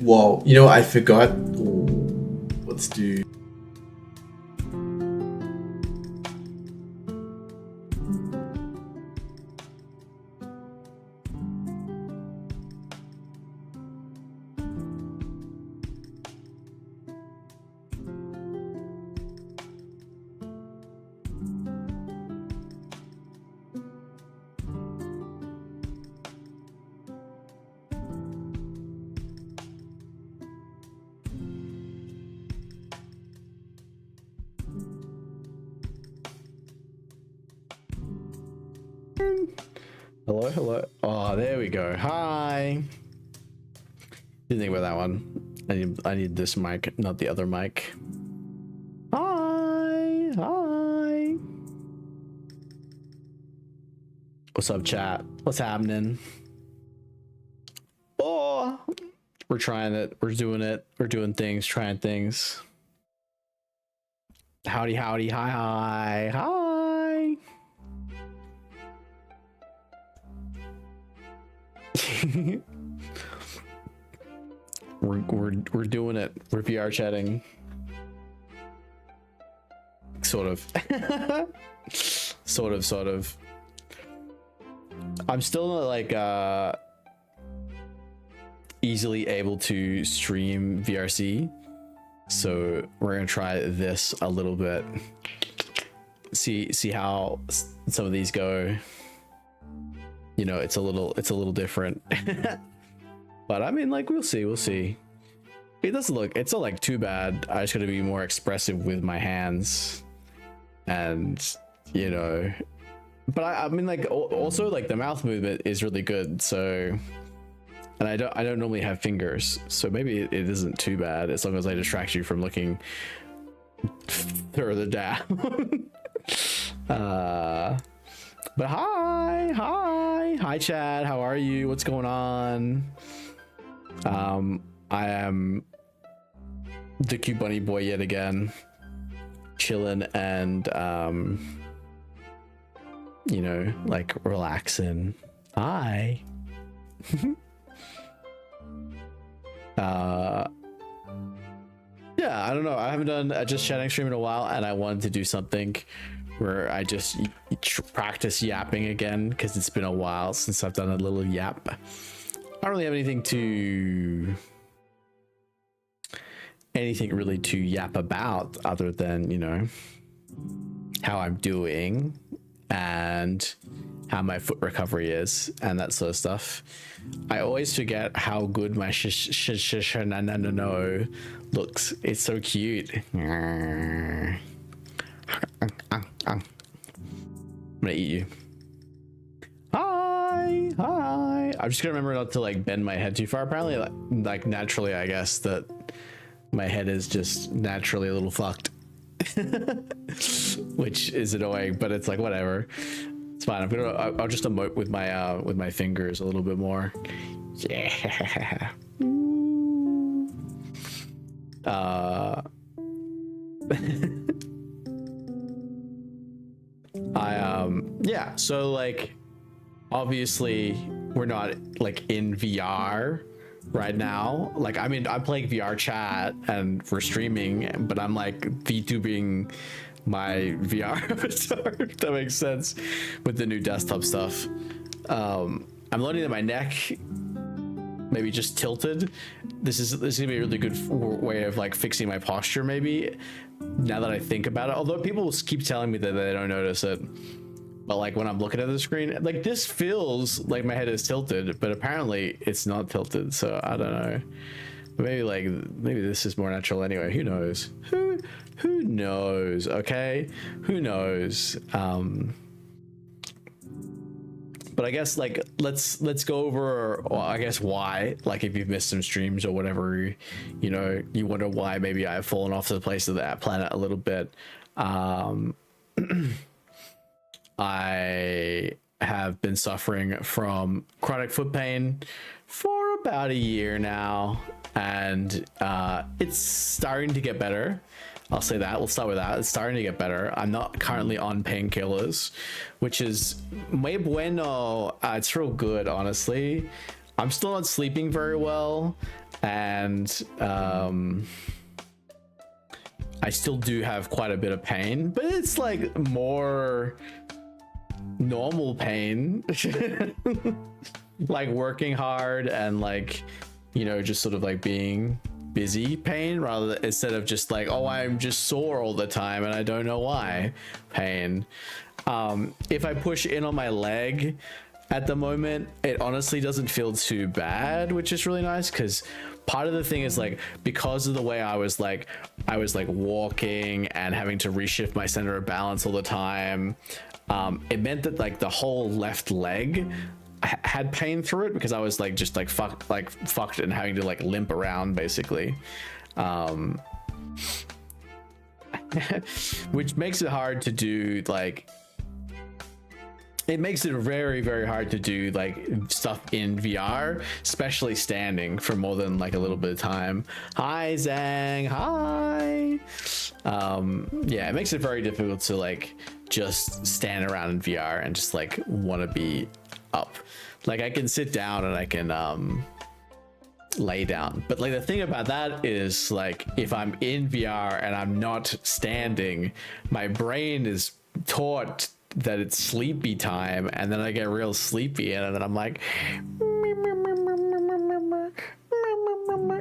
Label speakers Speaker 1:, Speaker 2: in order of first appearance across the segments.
Speaker 1: Whoa, I forgot. Ooh, let's do.
Speaker 2: Hello, hello. Oh, there we go. Hi. Didn't think about that one. I need this mic, not the other mic. Hi, hi. What's up, chat? What's happening? Oh, we're trying it. We're doing it. We're doing things, trying things. Howdy, howdy, hi, hi, hi. we're doing it. We're VR chatting. Sort of. sort of. I'm still not like easily able to stream VRC. So we're gonna try this a little bit. See how some of these go. It's a little different. But I mean, like, we'll see. It doesn't look, it's not like too bad. I just gotta be more expressive with my hands, and but I mean, like, also, like, the mouth movement is really good. So, and I don't normally have fingers, so maybe it isn't too bad as long as I distract you from looking further down. But hi Chad, how are you? What's going on? I am the cute bunny boy yet again, chilling and like relaxing. Hi. Yeah, I don't know, I haven't done a just chatting stream in a while, and I wanted to do something where I just practice yapping again, because it's been a while since I've done a little yap. I don't really have anything really to yap about, other than how I'm doing and how my foot recovery is and that sort of stuff. I always forget how good my no looks. It's so cute. I'm gonna eat you. Hi. I'm just gonna remember not to like bend my head too far. Apparently, like naturally, I guess that my head is just naturally a little fucked, which is annoying. But it's like, whatever. It's fine. I'll just emote with my fingers a little bit more. Yeah. Yeah, so like obviously we're not like in VR right now. Like, I mean, I'm playing VR chat and we're streaming, but I'm like VTubing my VR avatar, if that makes sense, with the new desktop stuff. I'm learning that my neck maybe just tilted. This is gonna be a really good way of like fixing my posture, maybe, now that I think about it. Although people keep telling me that they don't notice it, but like when I'm looking at the screen, like, this feels like my head is tilted, but apparently it's not tilted. So I don't know. Maybe like maybe this is more natural anyway. Who knows? Who knows? Okay, who knows? But I guess like let's go over, well, I guess why, like if you've missed some streams or whatever, you know, you wonder why maybe I've fallen off the place of that planet a little bit. I have been suffering from chronic foot pain for about a year now, and it's starting to get better. I'll say that. We'll start with that. It's starting to get better. I'm not currently on painkillers, which is muy bueno. It's real good, honestly. I'm still not sleeping very well, and I still do have quite a bit of pain, but it's like more normal pain. Like working hard and like, you know, just sort of like being busy pain, rather than, instead of just like, oh, I'm just sore all the time and I don't know why pain. If I push in on my leg at the moment, it honestly doesn't feel too bad, which is really nice, because part of the thing is like, because of the way I was like walking and having to reshift my center of balance all the time, it meant that like the whole left leg had pain through it, because I was like just like fucked and having to like limp around basically, which makes it hard to do like, it makes it very, very hard to do like stuff in VR, especially standing for more than like a little bit of time. Hi Zhang, hi. Yeah, it makes it very difficult to like just stand around in VR and just like want to be up. Like I can sit down and I can lay down, but like the thing about that is like, if I'm in VR and I'm not standing, my brain is taught that it's sleepy time, and then I get real sleepy, and then I'm like,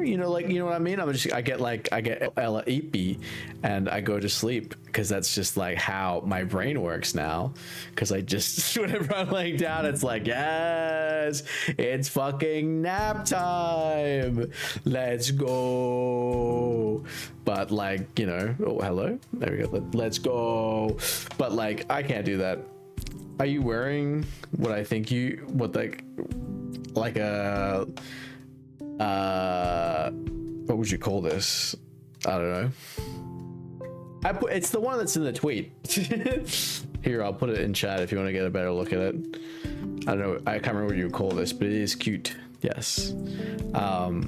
Speaker 2: you know, like, you know what I mean? I get eepy and I go to sleep, because that's just like how my brain works now. Because I just, whenever I'm laying down, it's like, yes, it's fucking nap time, let's go. But like, you know, oh hello, there we go, let's go. But like, I can't do that. Are you wearing what I think you, what like a what would you call this? I don't know. It's the one that's in the tweet. Here, I'll put it in chat if you want to get a better look at it. I don't know, I can't remember what you would call this, but it is cute. Yes. But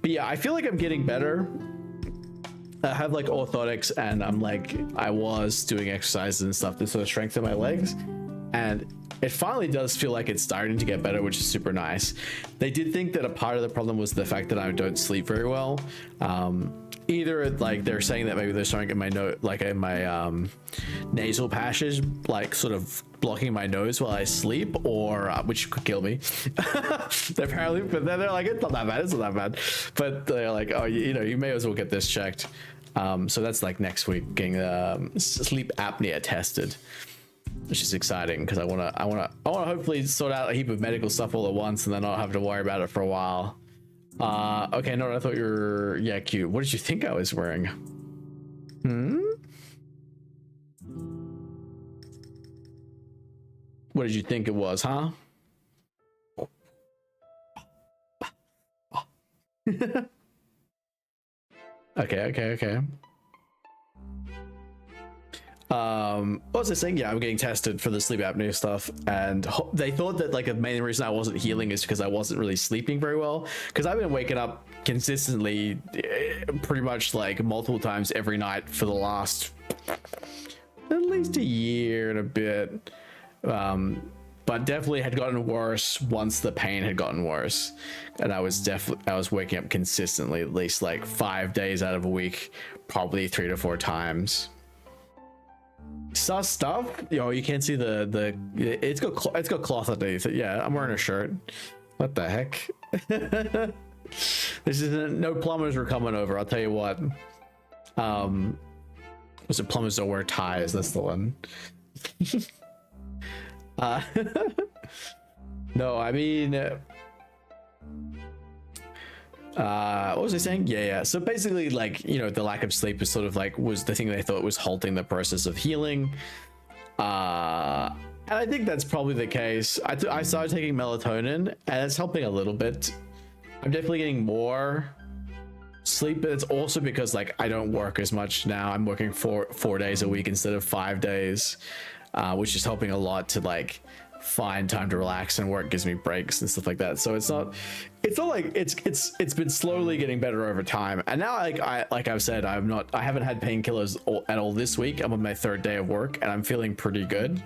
Speaker 2: yeah, I feel like I'm getting better. I have like orthotics, and I'm like, I was doing exercises and stuff to sort of strengthen my legs, and it finally does feel like it's starting to get better, which is super nice. They did think that a part of the problem was the fact that I don't sleep very well. Either like they're saying that maybe they're starting in my nasal passages, like sort of blocking my nose while I sleep, or which could kill me. Apparently, but then they're like, it's not that bad, it's not that bad. But they're like, oh, you know, you may as well get this checked. So that's like next week, getting sleep apnea tested, which is exciting, because I wanna hopefully sort out a heap of medical stuff all at once, and then not have to worry about it for a while. Okay, no, I thought you were, yeah, cute. What did you think I was wearing? What did you think it was, huh? Okay. What was I saying? Yeah, I'm getting tested for the sleep apnea stuff, and they thought that like the main reason I wasn't healing is because I wasn't really sleeping very well, because I've been waking up consistently pretty much like multiple times every night for the last at least a year and a bit, but definitely had gotten worse once the pain had gotten worse, and I was waking up consistently at least like 5 days out of a week, probably 3 to 4 times. Sus stuff. Yo, you can't see it's got cloth underneath it. Yeah, I'm wearing a shirt. What the heck? This isn't, no plumbers were coming over, I'll tell you what. Was it plumbers don't wear ties? That's the one. No, I mean, What was I saying? Yeah. So basically, like, you know, the lack of sleep is sort of like was the thing they thought was halting the process of healing. And I think that's probably the case. I started taking melatonin, and it's helping a little bit. I'm definitely getting more sleep, but it's also because like I don't work as much now. I'm working 4 days a week instead of 5 days, which is helping a lot to like find time to relax, and work gives me breaks and stuff like that. So it's not like it's been slowly getting better over time. And now like I've said, I haven't had painkillers at all this week. I'm on my 3rd day of work, and I'm feeling pretty good.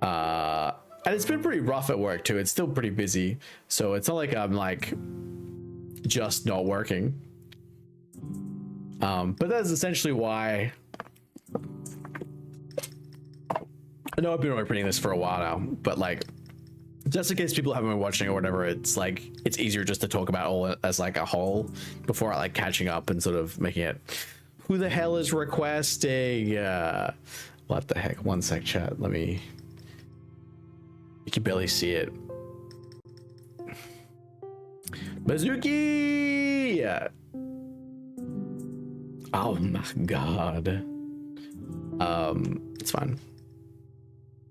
Speaker 2: And it's been pretty rough at work too. It's still pretty busy, so it's not like I'm like just not working. But that's essentially why. I know I've been repeating this for a while now, but like, just in case people haven't been watching or whatever, it's like it's easier just to talk about all as like a whole before like catching up and sort of making it. Who the hell is requesting? What the heck? One sec, chat. Let me. You can barely see it. Bazuki! Oh my god. It's fine.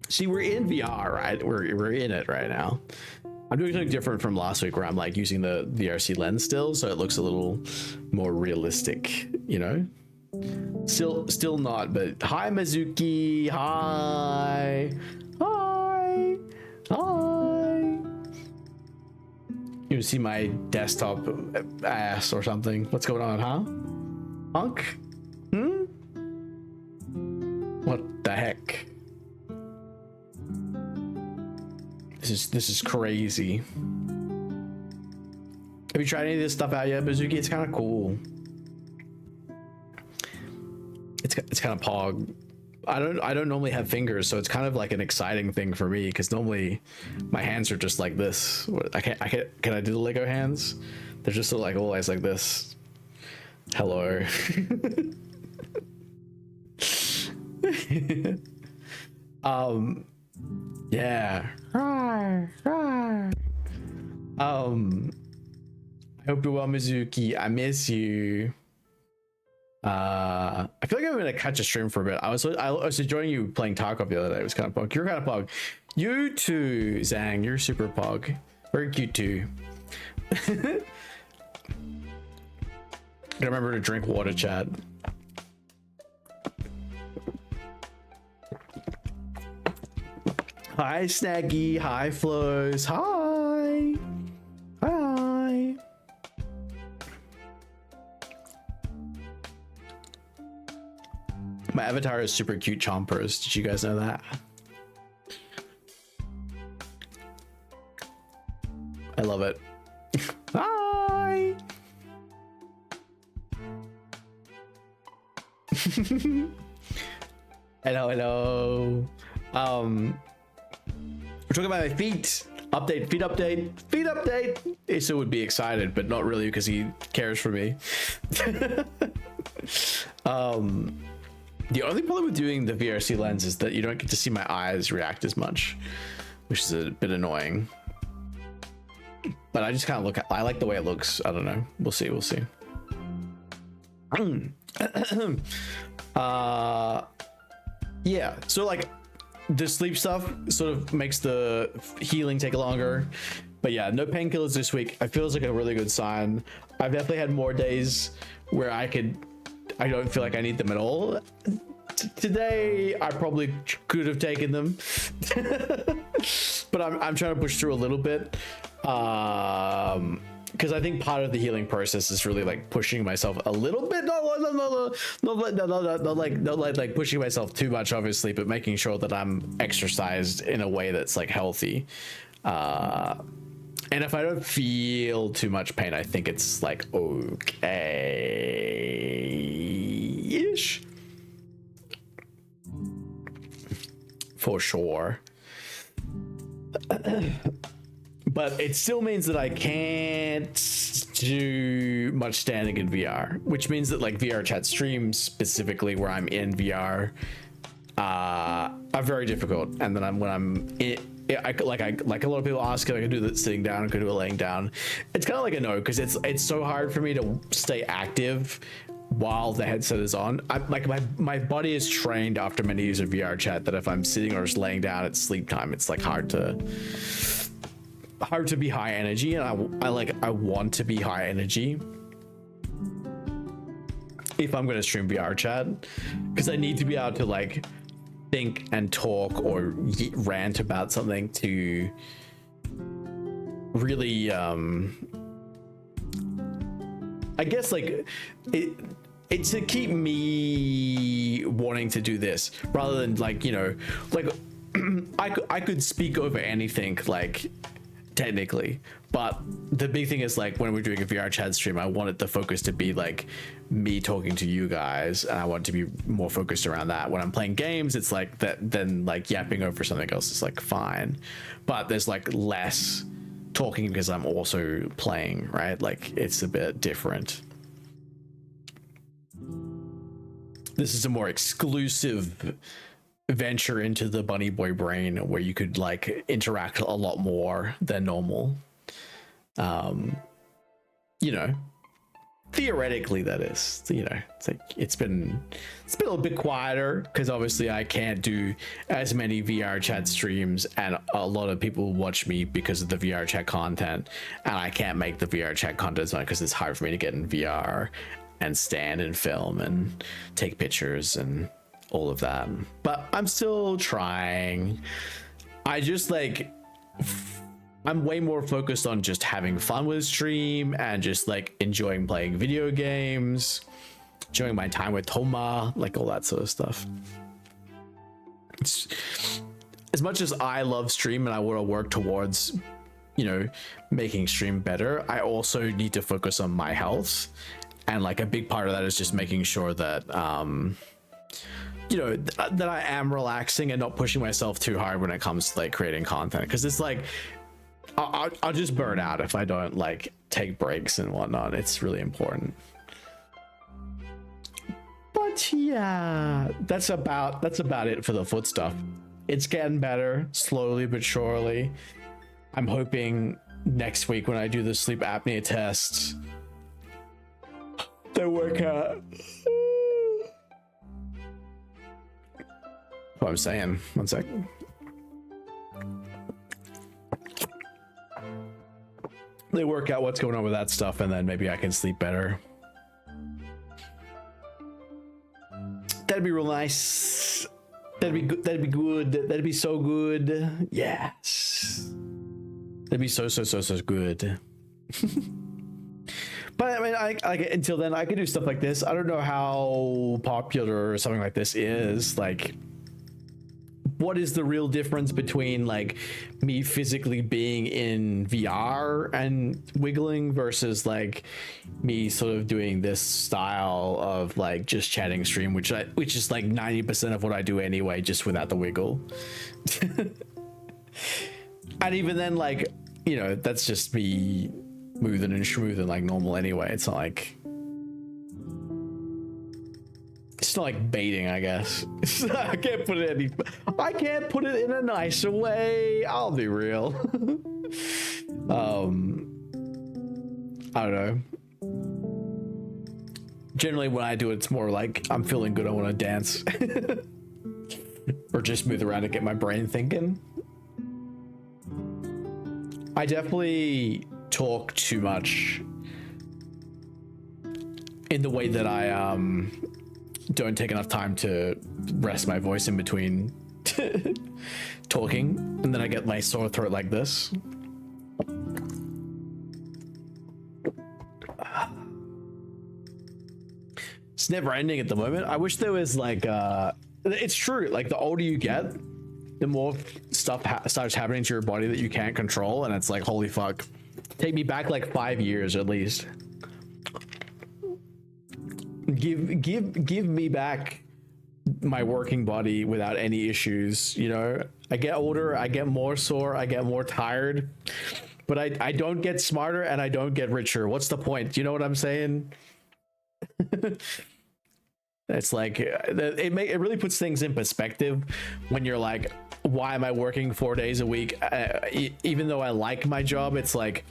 Speaker 2: See, we're in VR, right? We're in it right now. I'm doing something different from last week where I'm like using the VRC lens still, so it looks a little more realistic, you know? Still not, but hi Mizuki, hi. Hi. Hi. You see my desktop ass or something? What's going on, huh? Hunk? What the heck? This is crazy. Have you tried any of this stuff out yet, Bazuki? It's kind of cool. It's kind of pog. I don't normally have fingers, so it's kind of like an exciting thing for me because normally my hands are just like this. Can I do the Lego hands? They're just sort of like always like this. Hello. Yeah. I hope you're well, Mizuki. I miss you. I feel like I'm gonna catch a stream for a bit. I was enjoying you playing Tarkov the other day. It was kind of pog. You're kind of pog. You too, Zhang. You're super pog. Very cute too. Remember to drink water, chat. Hi, Snaggy. Hi, Flows. Hi. Hi. My avatar is super cute chompers. Did you guys know that? I love it. Hi. Hello. We're talking about my feet. Feet update. Issa would be excited, but not really because he cares for me. The only problem with doing the VRC lens is that you don't get to see my eyes react as much, which is a bit annoying. But I just kind of I like the way it looks. I don't know. We'll see. Yeah. So like the sleep stuff sort of makes the healing take longer. But yeah, no painkillers this week. It feels like a really good sign. I've definitely had more days where I don't feel like I need them at all. Today, I probably could have taken them. But I'm trying to push through a little bit. Because I think part of the healing process is really like pushing myself a little bit, not like pushing myself too much, obviously, but making sure that I'm exercised in a way that's like healthy. And if I don't feel too much pain, I think it's like okay-ish. For sure. But it still means that I can't do much standing in VR, which means that like VR chat streams specifically where I'm in VR are very difficult. And then when I'm like a lot of people ask if I can do that sitting down, can do it laying down. It's kind of like a no, because it's so hard for me to stay active while the headset is on. Like my body is trained after many years of VR chat that if I'm sitting or just laying down at sleep time, it's like hard to be high energy, and I want to be high energy if I'm going to stream VR chat, because I need to be able to like think and talk or rant about something to really I guess like it's to keep me wanting to do this, rather than like, you know, like I could speak over anything, like technically, but the big thing is like when we're doing a VR chat stream, I wanted the focus to be like me talking to you guys, and I want it to be more focused around that. When I'm playing games, it's like that, then like yapping over something else is like fine, but there's like less talking because I'm also playing, right? Like it's a bit different. This is a more exclusive venture into the bunny boy brain where you could like interact a lot more than normal. You know, theoretically that is, you know, it's like it's been a little bit quieter because obviously I can't do as many VR chat streams, and a lot of people watch me because of the VR chat content, and I can't make the VR chat content because it's hard for me to get in VR and stand and film and take pictures and all of that. But I'm still trying. I just like I'm way more focused on just having fun with stream and just like enjoying playing video games, enjoying my time with Toma, like all that sort of stuff. It's, as much as I love stream and I want to work towards, you know, making stream better, I also need to focus on my health, and like a big part of that is just making sure that you know, that I am relaxing and not pushing myself too hard when it comes to like creating content, because it's like I'll just burn out if I don't like take breaks and whatnot. It's really important. But yeah, that's about it for the foot stuff. It's getting better slowly but surely. I'm hoping next week when I do the sleep apnea test, they work out. What I'm saying. One sec. They work out what's going on with that stuff, and then maybe I can sleep better. That'd be real nice. That'd be good. That'd be good. That'd be so good. Yes. That'd be so good. But I mean, I until then I can do stuff like this. I don't know how popular something like this is. Like, what is the real difference between like me physically being in VR and wiggling versus like me sort of doing this style of like just chatting stream, which is like 90% of what I do anyway, just without the wiggle. And even then, like, you know, that's just me moving and schmoothing like normal anyway. It's not like baiting, I guess. I can't put it in a nicer way. I'll be real. I don't know. Generally when I do it, it's more like I'm feeling good, I want to dance. Or just move around and get my brain thinking. I definitely talk too much in the way that I don't take enough time to rest my voice in between talking, and then I get my sore throat like this. It's never ending at the moment. I wish there was like it's true, like the older you get, the more stuff starts happening to your body that you can't control, and it's like, holy fuck. Take me back like 5 years at least. Give me back my working body without any issues. You know, I get older, I get more sore, I get more tired, but I don't get smarter and I don't get richer. What's the point? Do you know what I'm saying? It's like it really puts things in perspective when you're like, why am I working 4 days a week? Even though I like my job, it's like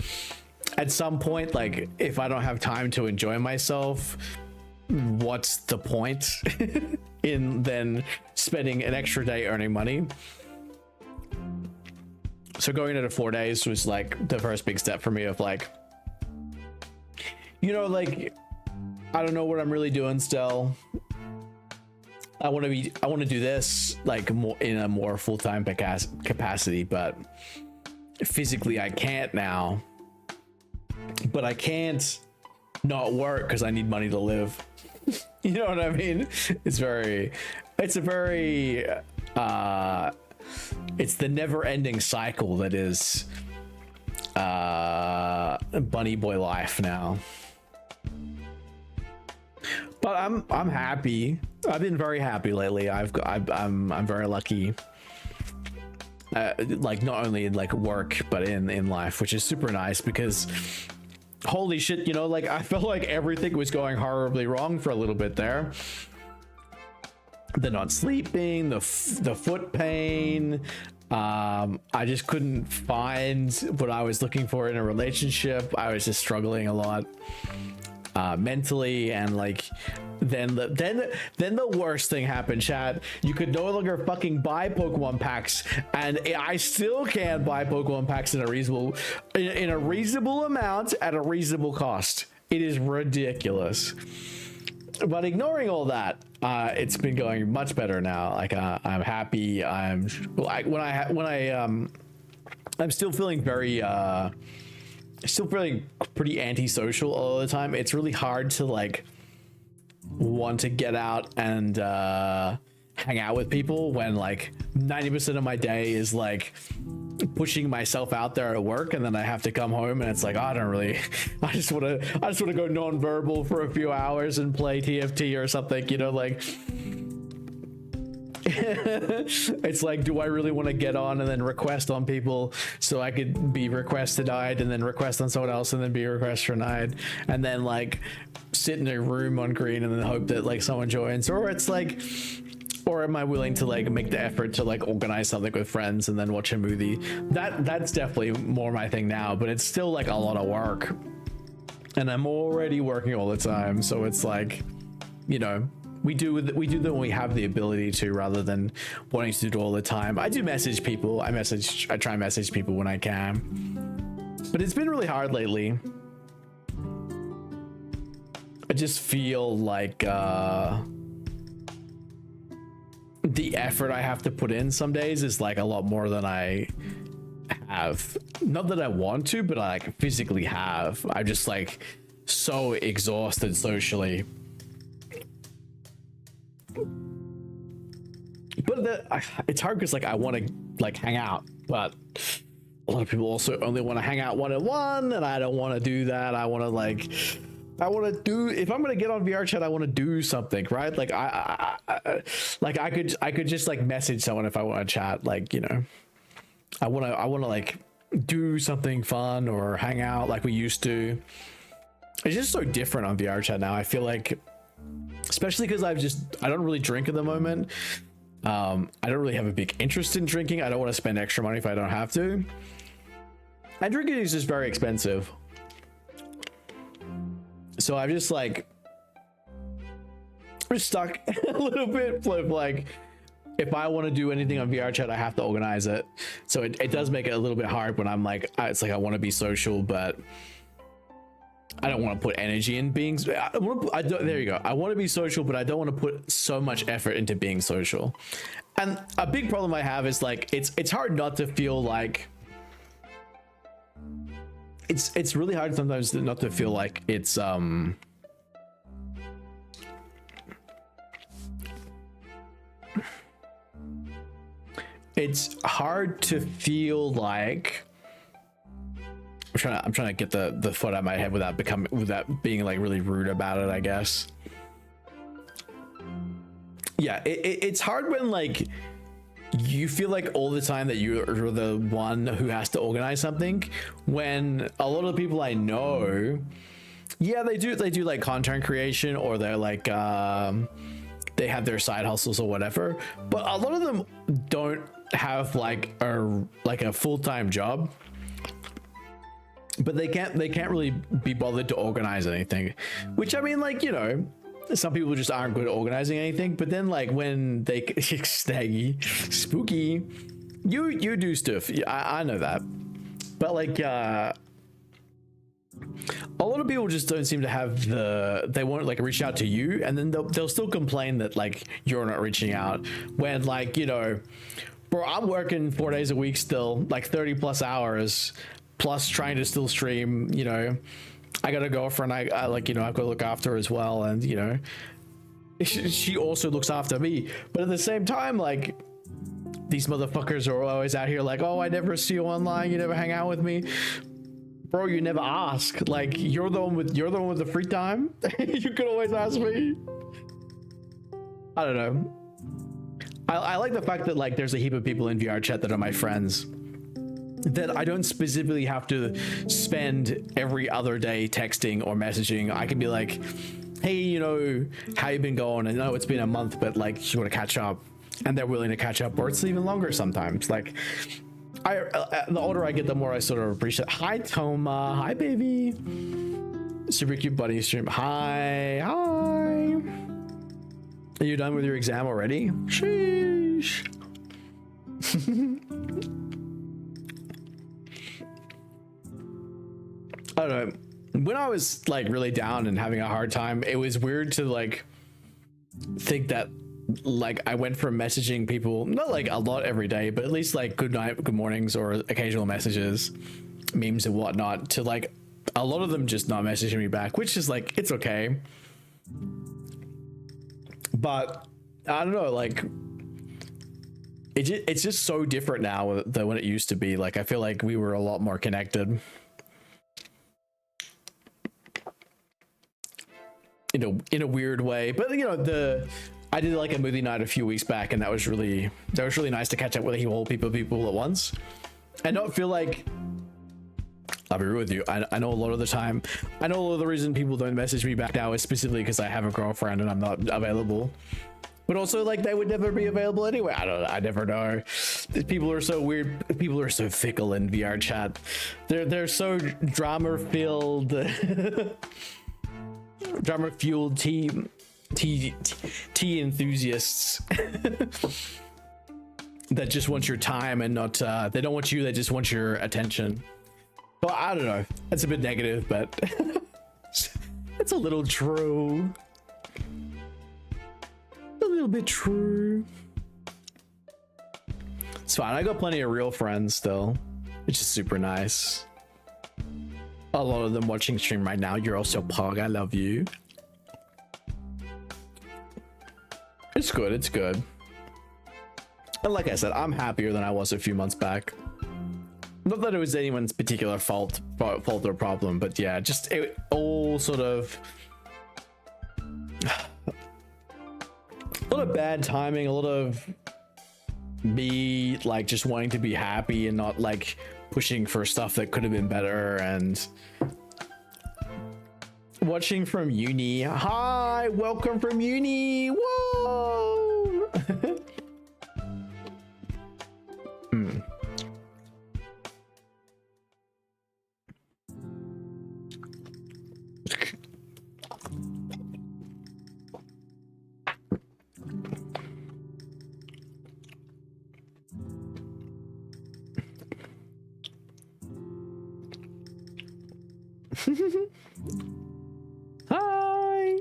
Speaker 2: at some point, like if I don't have time to enjoy myself, what's the point in then spending an extra day earning money? So going into 4 days was like the first big step for me of like, you know, like I don't know what I'm really doing still. I want to do this like more in a more full-time capacity, but physically I can't now. But I can't not work because I need money to live. You know what I mean? It's a very it's the never-ending cycle that is bunny boy life now. But I'm happy. I've been very happy lately. I'm very lucky. Like not only in like work but in life, which is super nice because holy shit, you know, like I felt like everything was going horribly wrong for a little bit there. The not sleeping, the foot pain. I just couldn't find what I was looking for in a relationship. I was just struggling a lot mentally, and like then the worst thing happened, chat. You could no longer fucking buy Pokemon packs, and I still can't buy Pokemon packs in a reasonable amount at a reasonable cost. It is ridiculous. But ignoring all that, it's been going much better now. Like I'm happy. I'm like I'm still feeling pretty antisocial all the time. It's really hard to like want to get out and hang out with people when like 90% of my day is like pushing myself out there at work, and then I have to come home and it's like, oh, I just want to go non-verbal for a few hours and play TFT or something, you know, like it's like, do I really want to get on and then request on people so I could be request denied and then request on someone else and then be request denied and then like sit in a room on green and then hope that like someone joins? Or it's like, or am I willing to like make the effort to like organize something with friends and then watch a movie? That's definitely more my thing now, but it's still like a lot of work and I'm already working all the time. So it's like, you know, we do that when we have the ability to, rather than wanting to do it all the time. I do message people. I try and message people when I can, but it's been really hard lately. I just feel like the effort I have to put in some days is like a lot more than I have. Not that I want to, but I like physically have. I'm just like so exhausted socially. But it's hard because like I want to like hang out, but a lot of people also only want to hang out one-on-one, and I don't want to do that. I want to do, if I'm gonna get on VR chat, I want to do something, right? Like I could just like message someone if I want to chat, like, you know, I want to like do something fun or hang out like we used to. It's just so different on VR chat now. I feel like, especially because I don't really drink at the moment. I don't really have a big interest in drinking. I don't want to spend extra money if I don't have to. And drinking is just very expensive. So I'm just like, I'm stuck a little bit with like, if I want to do anything on VR chat, I have to organize it. So it does make it a little bit hard when I'm like, it's like I want to be social, but I don't want to put energy in being. There you go. I want to be social, but I don't want to put so much effort into being social. And a big problem I have is like, it's hard not to feel like, it's really hard sometimes not to feel like it's hard to feel like, I'm trying to get the foot out of my head without being like really rude about it, I guess. Yeah, it's hard when like you feel like all the time that you're the one who has to organize something, when a lot of the people I know, yeah, they do like content creation, or they're like they have their side hustles or whatever, but a lot of them don't have like a full-time job, but they can't really be bothered to organize anything, which I mean, like, you know, some people just aren't good at organizing anything. But then like when they snaggy spooky, you do stuff. I know that, but like a lot of people just don't seem to have they won't like reach out to you, and then they'll still complain that like you're not reaching out when, like, you know, bro, I'm working 4 days a week still, like 30 plus hours, plus trying to still stream, you know. I got a girlfriend I like, you know, I've got to look after as well, and you know, she also looks after me. But at the same time, like, these motherfuckers are always out here like, oh, I never see you online, you never hang out with me. Bro, you never ask. Like, you're the one with the free time. You could always ask me. I don't know. I like the fact that like there's a heap of people in VR chat that are my friends, that I don't specifically have to spend every other day texting or messaging. I can be like, hey, you know, how you been going? I know it's been a month, but like, you want to catch up, and they're willing to catch up, or it's even longer sometimes. Like, the older I get, the more I sort of appreciate. Hi, Toma. Hi, baby. Super cute bunny stream. Hi. Are you done with your exam already? Sheesh. I don't know. When I was like really down and having a hard time, it was weird to like think that like I went from messaging people not like a lot every day, but at least like good night, good mornings, or occasional messages, memes and whatnot, to like a lot of them just not messaging me back, which is like, it's okay. But I don't know, like it's just so different now than when it used to be. Like, I feel like we were a lot more connected, in a weird way. But you know, I did like a movie night a few weeks back, and that was really nice to catch up with a whole heap of people at once and not feel like, I'll be real with you, I know a lot of the time, I know a lot of the reason people don't message me back now is specifically because I have a girlfriend and I'm not available. But also, like, they would never be available anyway. I never know. People are so weird. People are so fickle in VR chat. They're so drama filled. Drama fueled tea enthusiasts that just want your time and not they don't want you, they just want your attention. Well, I don't know, that's a bit negative, but it's a little true, a little bit true. It's fine, I got plenty of real friends still, which is super nice. A lot of them watching stream right now. You're also Pog, I love you. It's good, it's good. And like I said, I'm happier than I was a few months back. Not that it was anyone's particular fault or problem, but yeah, just it all sort of a lot of bad timing, a lot of me like just wanting to be happy and not like pushing for stuff that could have been better, and watching from uni. Hi, welcome from uni. Whoa. Hi.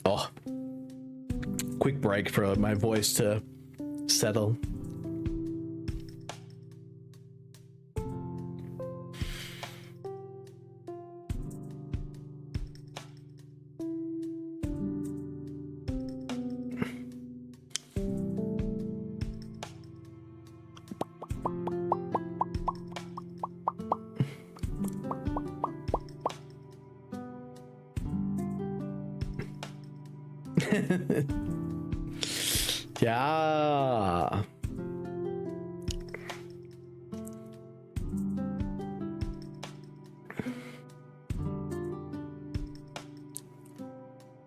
Speaker 2: Oh, quick break for my voice to settle. Yeah.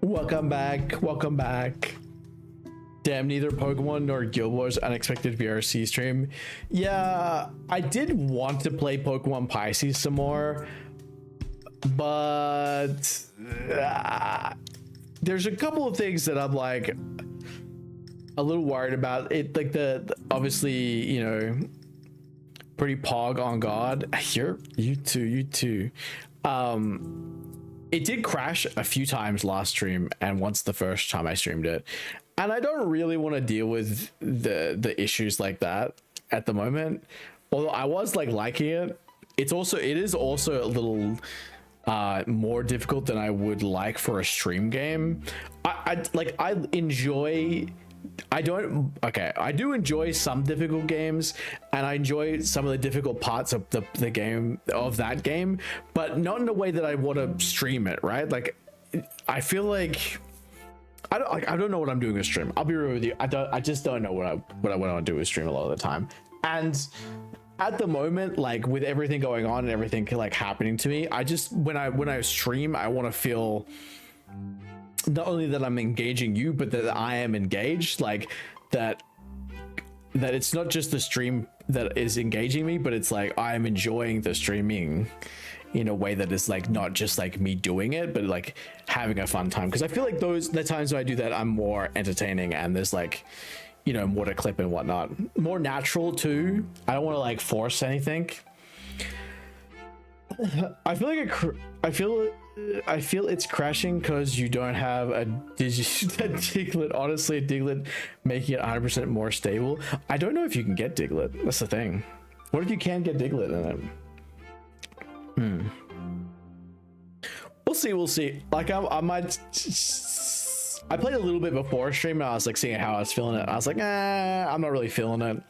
Speaker 2: Welcome back. Welcome back. Damn, neither Pokemon nor Guild Wars unexpected VRC stream. Yeah, I did want to play Pokemon Pisces some more, but there's a couple of things that I'm like a little worried about. It like the obviously, you know, pretty pog on God. You too. It did crash a few times last stream and once the first time I streamed it. And I don't really want to deal with the issues like that at the moment. Although I was like liking it. It is also a little more difficult than I would like for a stream game. I do enjoy some difficult games, and I enjoy some of the difficult parts of the game, of that game, but not in a way that I want to stream it, right? Like, I feel like I don't know what I'm doing with stream. I'll be real with you. I just don't know what I want to do with stream a lot of the time. And at the moment, like with everything going on and everything like happening to me, I just when I stream, I want to feel not only that I'm engaging you, but that I am engaged, like that it's not just the stream that is engaging me, but it's like I'm enjoying the streaming in a way that is like not just like me doing it, but like having a fun time. Because I feel like the times when I do that, I'm more entertaining and there's like, you know, more to clip and whatnot, more natural too. I don't want to like force anything. I feel it's crashing because you don't have a Diglett. Honestly, Diglett making it 100% more stable. I don't know if you can get Diglett. That's the thing. What if you can get Diglett in it? We'll see. Like I might. I played a little bit before stream and I was like seeing how I was feeling it. I was like, I'm not really feeling it.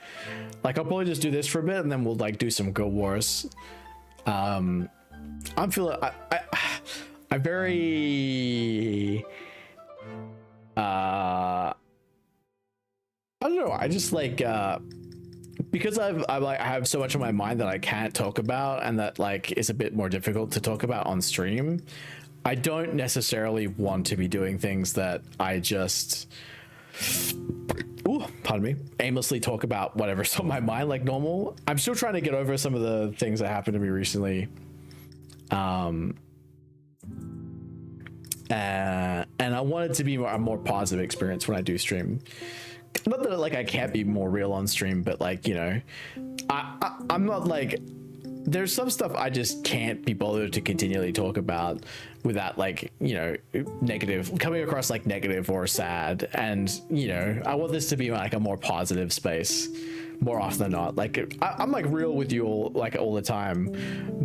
Speaker 2: Like I'll probably just do this for a bit and then we'll like do some Guild Wars. I'm feeling I very I don't know. I just like because I have so much on my mind that I can't talk about and that like is a bit more difficult to talk about on stream. I don't necessarily want to be doing things that I just aimlessly talk about whatever's on my mind like normal. I'm still trying to get over some of the things that happened to me recently. And I want it to be a more positive experience when I do stream. Not that like I can't be more real on stream, but like, you know, I'm not like, there's some stuff I just can't be bothered to continually talk about without like, you know, coming across like negative or sad. And, you know, I want this to be like a more positive space more often than not. Like I'm like real with you all like all the time,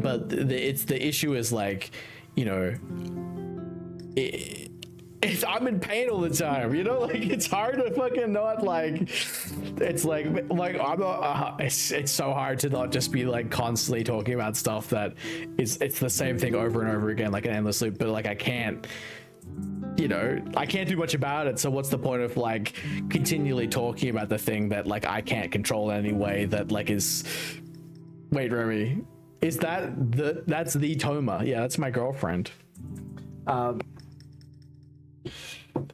Speaker 2: but the issue is like, you know, I'm in pain all the time, you know, like it's hard to fucking not like, it's like I'm not, it's so hard to not just be like constantly talking about stuff that it's the same thing over and over again, like an endless loop, but like I can't, you know, I can't do much about it. So what's the point of like continually talking about the thing that like I can't control anyway, that like is, wait, Remy, is that's the Toma? Yeah, that's my girlfriend.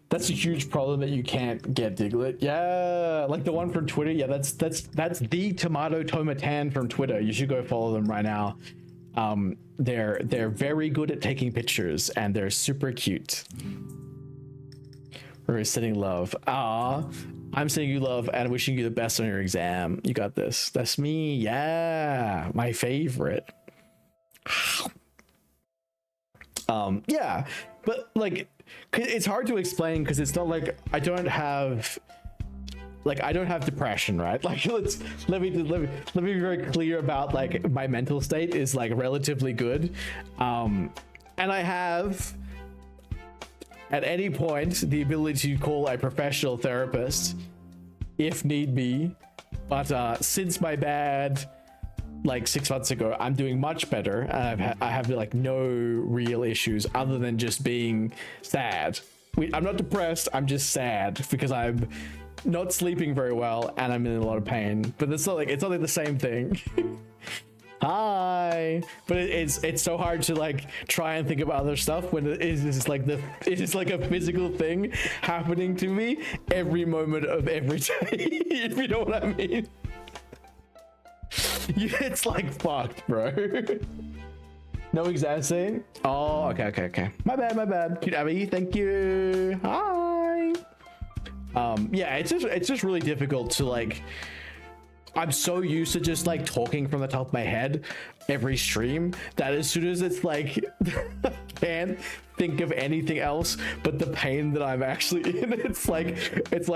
Speaker 2: That's a huge problem that you can't get Diglett. Yeah, like the one from Twitter. Yeah, that's the Tomato Tomatan from Twitter. You should go follow them right now. They're very good at taking pictures and they're super cute. We're sending love. I'm sending you love and wishing you the best on your exam. You got this. That's me. Yeah, my favorite. Yeah, but like it's hard to explain because it's not like I don't have depression, right? Like let me be very clear about like my mental state is like relatively good, and I have at any point the ability to call a professional therapist if need be, but since my bad like 6 months ago, I'm doing much better and I have like no real issues other than just being sad. I'm not depressed, I'm just sad because I'm not sleeping very well and I'm in a lot of pain, but it's not like the same thing. Hi. But it's so hard to like try and think about other stuff when it is like a physical thing happening to me every moment of every day. If you know what I mean. It's like fucked, bro. No exam scene? Oh, okay. My bad. Cute Abby, thank you. Hi. Yeah, it's just really difficult to like. I'm so used to just like talking from the top of my head every stream that as soon as it's like I can't think of anything else but the pain that I'm actually in. It's like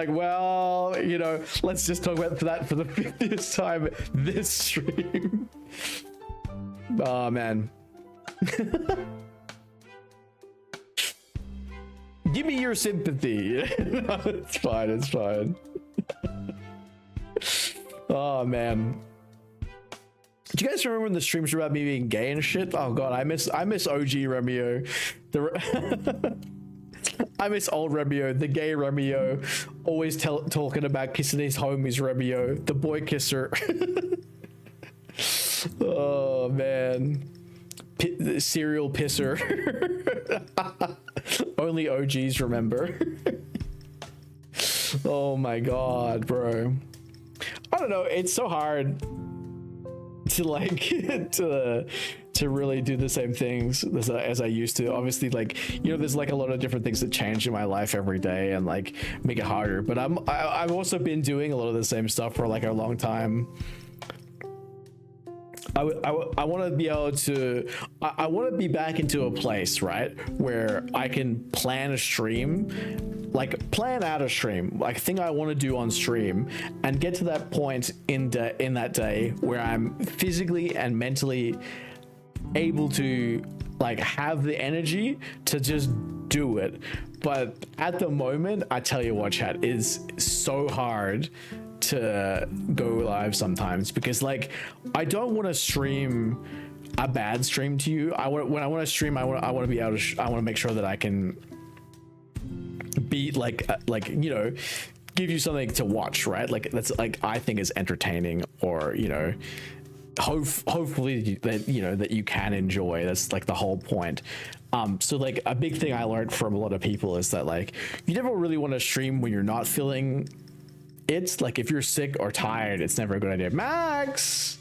Speaker 2: well, you know, let's just talk about that for the 50th time this stream. Oh man. Give me your sympathy. No, it's fine. Oh man. Do you guys remember when the streams were about me being gay and shit? Oh god, I miss OG Remio. I miss old Remio, the gay Remio, always talking about kissing his homies Remio, the boy kisser. Oh man. Serial pisser. Only OGs remember. Oh my god, bro. I don't know, it's so hard to like to really do the same things as I used to. Obviously, like, you know, there's like a lot of different things that change in my life every day and like make it harder, but I've also been doing a lot of the same stuff for like a long time. I want to be able to, I want to be back into a place, right, where I can plan a stream, like plan out a stream, like thing I want to do on stream, and get to that point in that day where I'm physically and mentally able to like have the energy to just do it. But at the moment, I tell you what, chat, is so hard to go live sometimes, because like I don't want to stream a bad stream to you. When I want to stream, I want to be able to I want to make sure that I can be like you know, give you something to watch, right? Like that's like I think is entertaining, or you know, hopefully that you know that you can enjoy. That's like the whole point. So like a big thing I learned from a lot of people is that like you never really want to stream when you're not feeling. It's like if you're sick or tired, it's never a good idea. Max,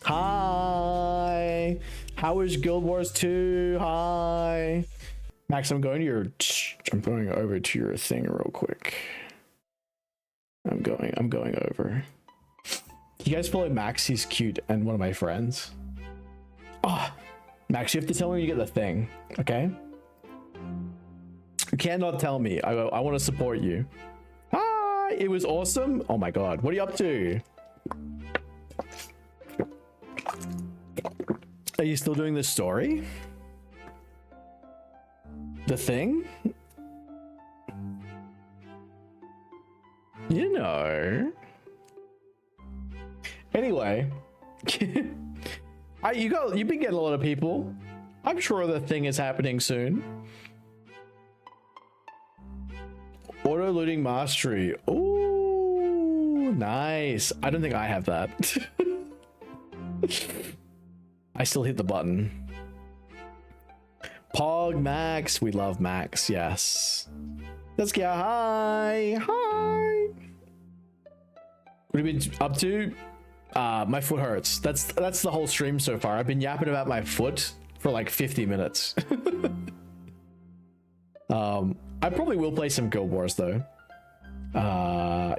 Speaker 2: hi. How is Guild Wars 2? Hi, Max. I'm going over to your thing real quick. I'm going over. You guys follow Max? He's cute and one of my friends. Oh, Max, you have to tell me when you get the thing, okay? You cannot tell me. I want to support you. It was awesome. Oh my god, what are you up to? Are you still doing the story? The thing? You know. Anyway. You've been getting a lot of people. I'm sure the thing is happening soon. Auto looting mastery. Ooh, nice. I don't think I have that. I still hit the button. Pog Max. We love Max. Yes. Let's go. Hi. What have you been up to? My foot hurts. That's the whole stream so far. I've been yapping about my foot for like 50 minutes. I probably will play some Guild Wars though.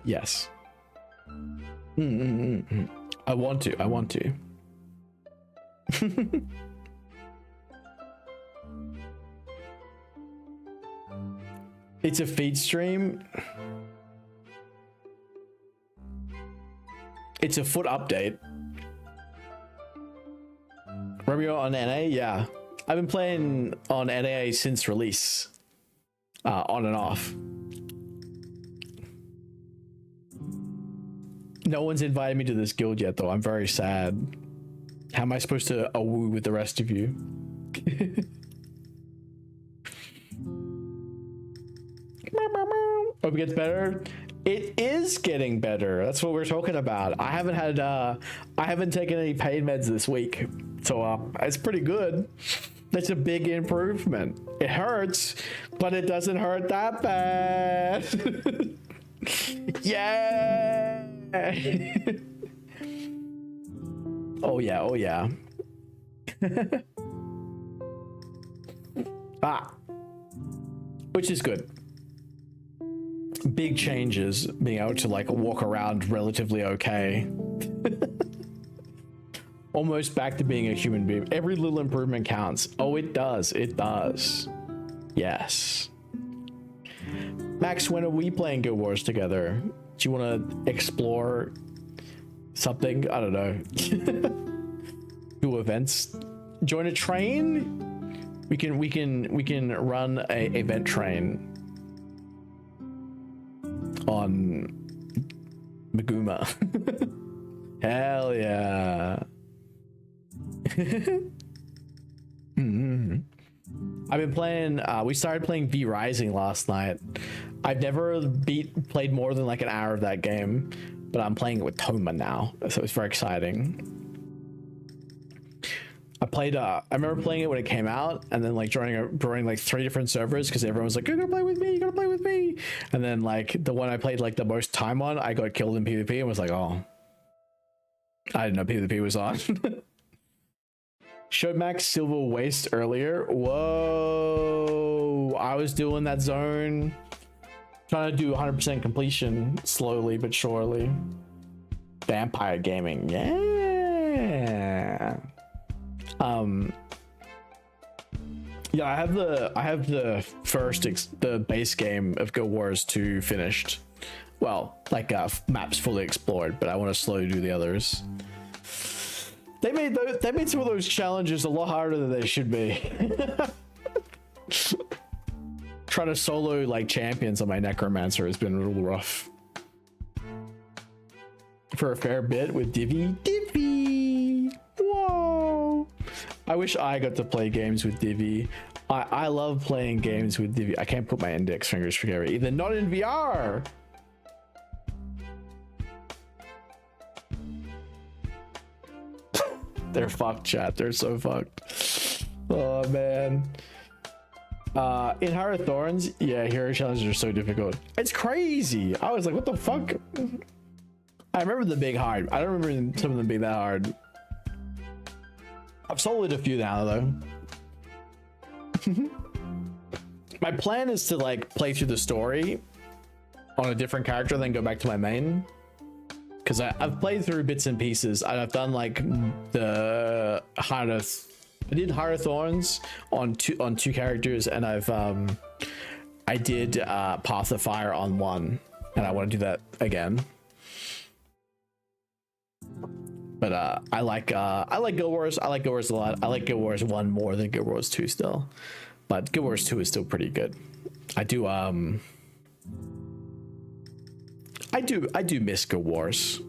Speaker 2: Yes. I want to. It's a feed stream. It's a foot update. Romeo on NA? Yeah. I've been playing on NA since release. On and off. No one's invited me to this guild yet, though. I'm very sad. How am I supposed to woo with the rest of you? Hope it gets better. It is getting better. That's what we're talking about. I haven't taken any pain meds this week, so it's pretty good. That's a big improvement. It hurts, but it doesn't hurt that bad. Yeah. Oh yeah, oh yeah. Which is good. Big changes, being able to like walk around relatively okay. Almost back to being a human being. Every little improvement counts. Oh, it does. It does. Yes. Max, when are we playing Guild Wars together? Do you want to explore something? I don't know. Do events? Join a train? We can run a event train on Maguma. Hell yeah. I've been playing, we started playing V Rising last night. I've never played more than like an hour of that game, but I'm playing it with Toma now, so it's very exciting. I remember playing it when it came out, and then like joining like 3 different servers because everyone was like, "You're gonna play with me, you're gonna play with me," and then like the one I played like the most time on, I got killed in PvP and was like, "Oh, I didn't know PvP was on." Showed Max Silver Waste earlier. Whoa, I was doing that zone, trying to do 100% completion slowly but surely. Vampire gaming, yeah. Yeah, I have the base game of Guild Wars 2 finished. Well, like maps fully explored, but I want to slowly do the others. They made some of those challenges a lot harder than they should be. Trying to solo like champions on my Necromancer has been a little rough. For a fair bit with Divi. Whoa. I wish I got to play games with Divi. I love playing games with Divi. I can't put my index fingers together either. Not in VR. They're fucked, chat. They're so fucked. Oh man. In Heart of Thorns, yeah, hero challenges are so difficult. It's crazy. I was like, what the fuck? I remember them being hard. I don't remember some of them being that hard. I've soloed a few now though. My plan is to like play through the story on a different character, then go back to my main. Because I've played through bits and pieces. I've done like the I did Heart of Thorns on two characters, and I did Path of Fire on one, and I want to do that again. But I like Guild Wars. I like Guild Wars a lot. I like Guild Wars 1 more than Guild Wars 2 still, but Guild Wars 2 is still pretty good. I do miss Guild Wars.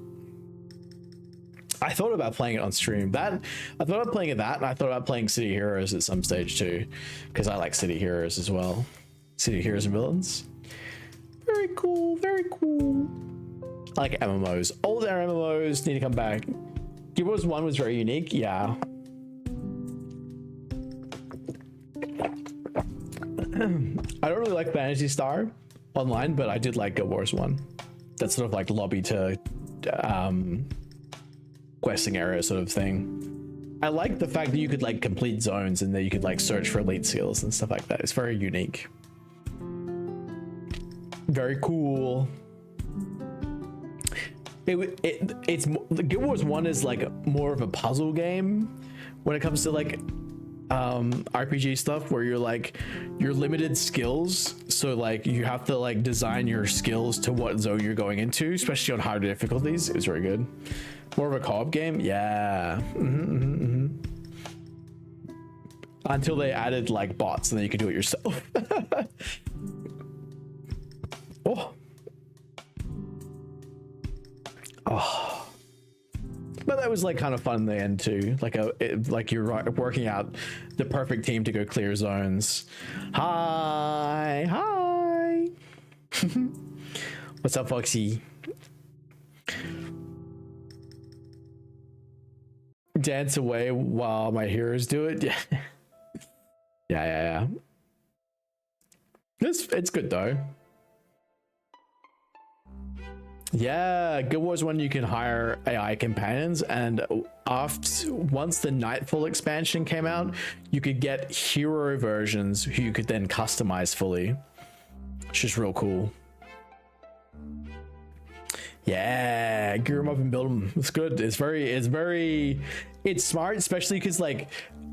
Speaker 2: I thought about playing it on stream. I thought about playing it and I thought about playing City Heroes at some stage too, because I like City Heroes as well. City Heroes and Villains. Very cool, very cool. I like MMOs. All their MMOs need to come back. Guild Wars 1 was very unique, yeah. I don't really like Phantasy Star Online, but I did like Guild Wars 1. That sort of like lobby to questing area sort of thing. I like the fact that you could like complete zones and that you could like search for elite skills and stuff like that. It's very unique. Very cool. It's Guild Wars 1 is like more of a puzzle game when it comes to like RPG stuff, where you're limited skills, so like you have to like design your skills to what zone you're going into, especially on harder difficulties. It's very good. More of a co-op game, yeah. Until they added like bots, and then you could do it yourself. Oh, but that was like kind of fun in the end too. Like you're working out the perfect team to go clear zones. Hi. What's up, Foxy? Dance away while my heroes do it. Yeah. Yeah. It's good though. Yeah, Guild Wars 1 you can hire AI companions, and once the Nightfall expansion came out, you could get hero versions who you could then customize fully, which is real cool. Yeah, gear them up and build them. It's good. It's smart, especially because like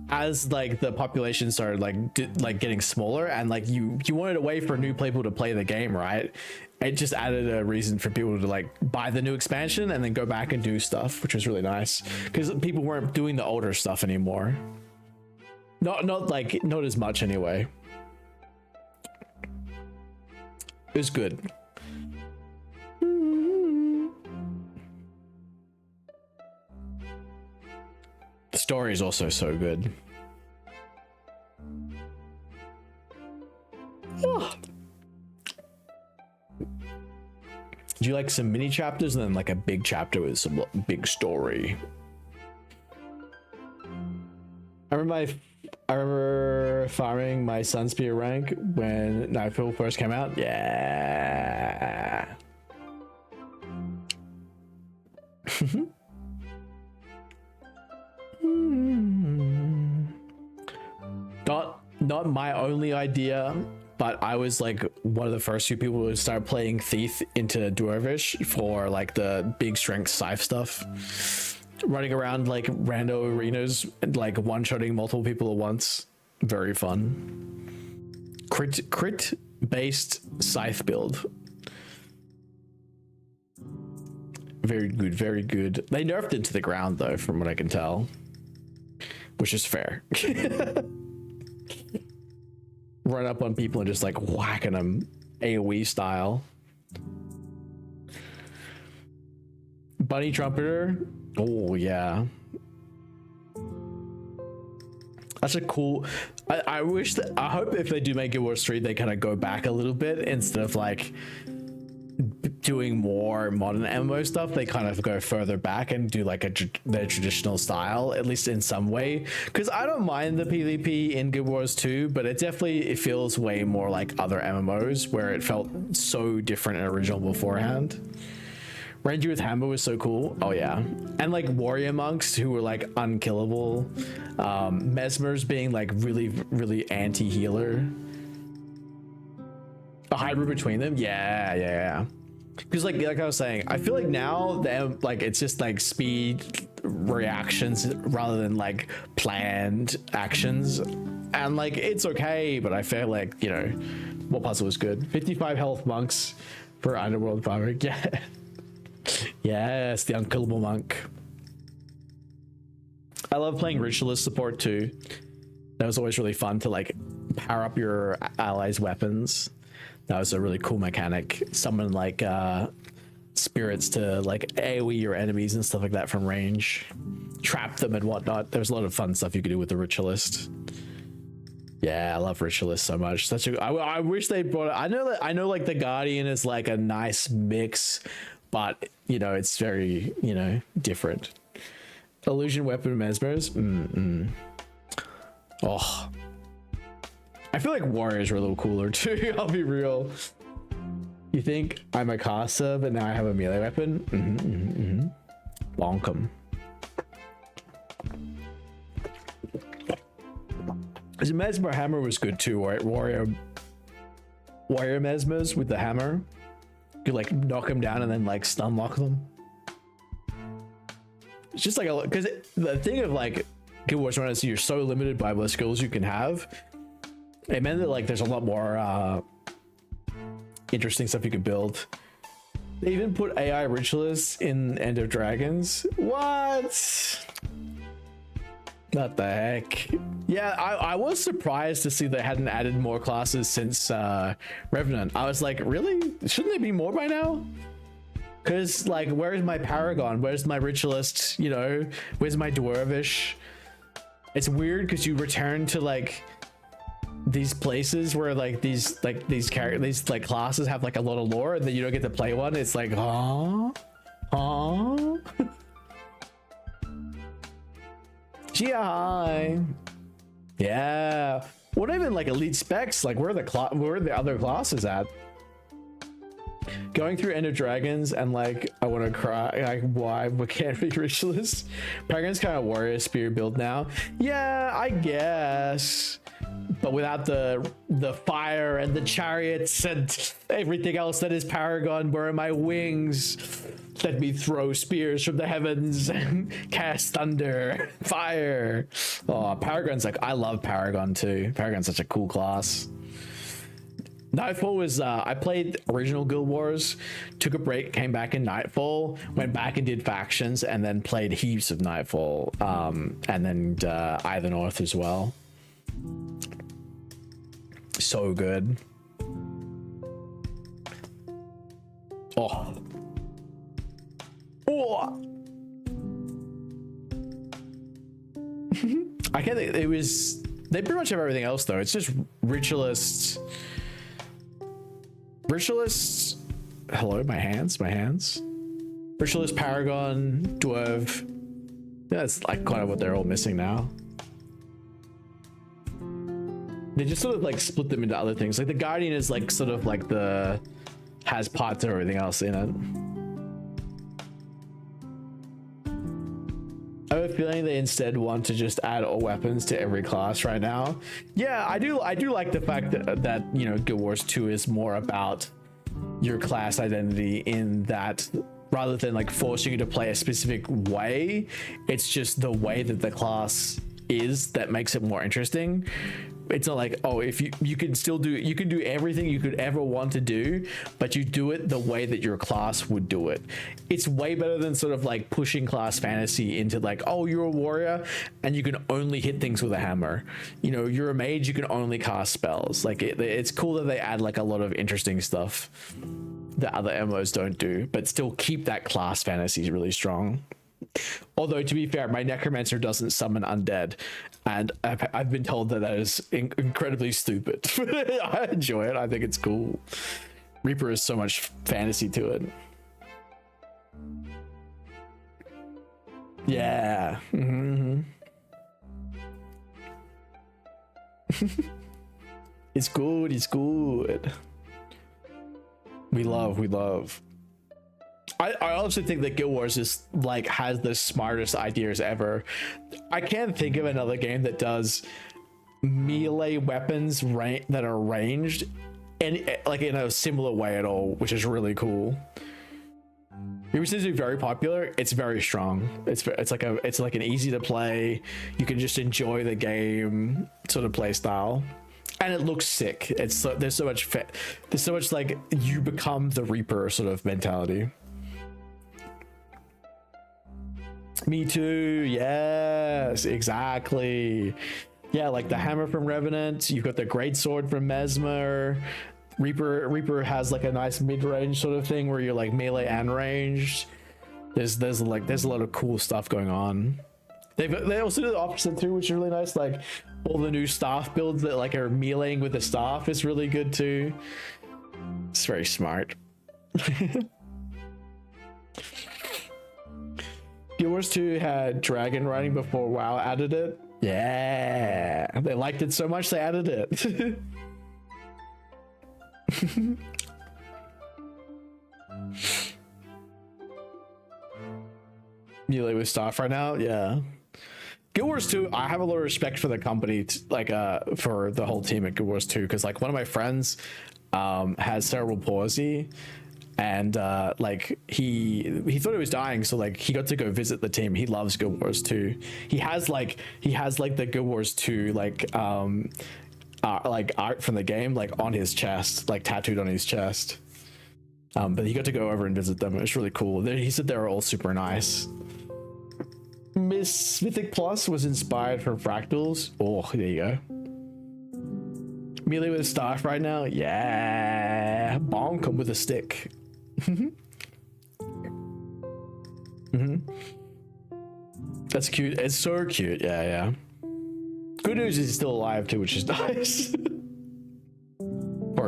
Speaker 2: as like the population started like getting smaller, and like you wanted a way for new people to play the game, right? It just added a reason for people to like buy the new expansion and then go back and do stuff, which was really nice because people weren't doing the older stuff anymore. Not as much anyway. It was good. The story is also so good. Oh. Do you like some mini chapters and then like a big chapter with some big story? I remember farming my Sunspear rank when Nightfall first came out. Yeah. Not my only idea, but I was like one of the first few people to start playing Thief into Dwarvish for like the big strength scythe stuff. Running around like rando arenas and like one-shotting multiple people at once. Very fun. Crit based scythe build. Very good, very good. They nerfed it to the ground though, from what I can tell, which is fair. Run up on people and just like whacking them AoE style. Bunny trumpeter. Oh yeah, that's a cool. I hope if they do make Guild Wars 3 they kind of go back a little bit instead of like doing more modern MMO stuff. They kind of go further back and do like their traditional style, at least in some way, because I don't mind the PvP in Guild Wars 2, but it feels way more like other MMOs where it felt so different and original beforehand. Ranger with hammer was so cool. Oh yeah. And like warrior monks who were like unkillable. Mesmers being like really, really anti-healer. A hybrid between them. Yeah. Because like I was saying, I feel like now like it's just like speed reactions rather than like planned actions. And like it's okay, but I feel like, you know, what puzzle was good. 55 health monks for Underworld farming. Yeah. Yes, the unkillable monk. I love playing ritualist support too. That was always really fun to like power up your allies' weapons. That was a really cool mechanic. Summon like spirits to like AoE your enemies and stuff like that from range. Trap them and whatnot. There was a lot of fun stuff you could do with the ritualist. Yeah, I love ritualist so much. I wish they brought it. I know like the Guardian is like a nice mix, but you know it's very, you know, different. Illusion weapon mesmers. Oh, I feel like warriors are a little cooler too. I'll be real. You think I'm a caster, but now I have a melee weapon? Bonk 'em. The mesmer hammer was good too, right? Warrior mesmers with the hammer. You could like knock them down and then like stun lock them. It's just like because the thing of like Guild Wars 1 is you're so limited by the skills you can have. It meant that like there's a lot more interesting stuff you could build. They even put AI ritualists in End of Dragons. What? What the heck? Yeah, I was surprised to see they hadn't added more classes since Revenant. I was like, really? Shouldn't there be more by now? Because like, where's my Paragon? Where's my Ritualist? You know, where's my Dwarvish? It's weird because you return to like these places where like these characters, these like classes have like a lot of lore, and then you don't get to play one. It's like, huh? Gia, hi. Yeah. What even like elite specs? Like where are the other classes at? Going through Ender Dragons and like I want to cry. Like why? What can't be ritualist? Paragon's kind of warrior spear build now. Yeah, I guess. But without the fire and the chariots and everything else that is Paragon, where are my wings? Let me throw spears from the heavens and cast thunder, fire. Oh, Paragon's like, I love Paragon too. Paragon's such a cool class. Nightfall was, I played original Guild Wars, took a break, came back in Nightfall, went back and did factions, and then played heaps of Nightfall, and then Eye of the North as well. So good. Oh. Oh. I can't think, it was, they pretty much have everything else though. It's just ritualists. Hello, my hands. Ritualist, Paragon, Dwarf. Yeah, that's like kind of what they're all missing now. They just sort of like split them into other things. Like the Guardian is like sort of like has parts of everything else in it. I have a feeling they instead want to just add all weapons to every class right now. Yeah, I do like the fact that you know, Guild Wars 2 is more about your class identity, in that rather than like forcing you to play a specific way, it's just the way that the class is that makes it more interesting. It's not like, oh, if you can still do, you can do everything you could ever want to do, but you do it the way that your class would do it. It's way better than sort of like pushing class fantasy into like, oh, you're a warrior and you can only hit things with a hammer. You know, you're a mage, you can only cast spells. Like it's cool that they add like a lot of interesting stuff that other MMOs don't do, but still keep that class fantasy really strong. Although, to be fair, my necromancer doesn't summon undead, and I've been told that is incredibly stupid. I enjoy it. I think it's cool. Reaper has so much fantasy to it. Yeah. Mm-hmm. It's good. It's good. We love. I also think that Guild Wars is like has the smartest ideas ever. I can't think of another game that does melee weapons that are ranged and like in a similar way at all, which is really cool. It seems to be very popular. It's very strong. It's like an easy to play. You can just enjoy the game sort of play style. And it looks sick. There's so much like you become the Reaper sort of mentality. Me too. Yes, exactly. Yeah, like the hammer from Revenant. You've got the great sword from Mesmer. Reaper has like a nice mid-range sort of thing where you're like melee and ranged. There's a lot of cool stuff going on. They also do the opposite too, which is really nice. Like all the new staff builds that like are meleeing with the staff is really good too. It's very smart. Guild Wars 2 had dragon riding before WoW added it. Yeah, they liked it so much they added it. Melee with staff right now, yeah. Guild Wars 2, I have a lot of respect for the company, for the whole team at Guild Wars 2, because like one of my friends has cerebral palsy, and like he thought he was dying, so like he got to go visit the team. He loves Guild Wars 2. He has like the Guild Wars 2 like art from the game like on his chest, like tattooed on his chest. But he got to go over and visit them. It was really cool. He said they were all super nice. Mythic Plus was inspired from Fractals. Oh, there you go. Melee with staff right now. Yeah, bonk him with a stick. That's cute. It's so cute. Yeah. Good news is he's still alive too, which is nice.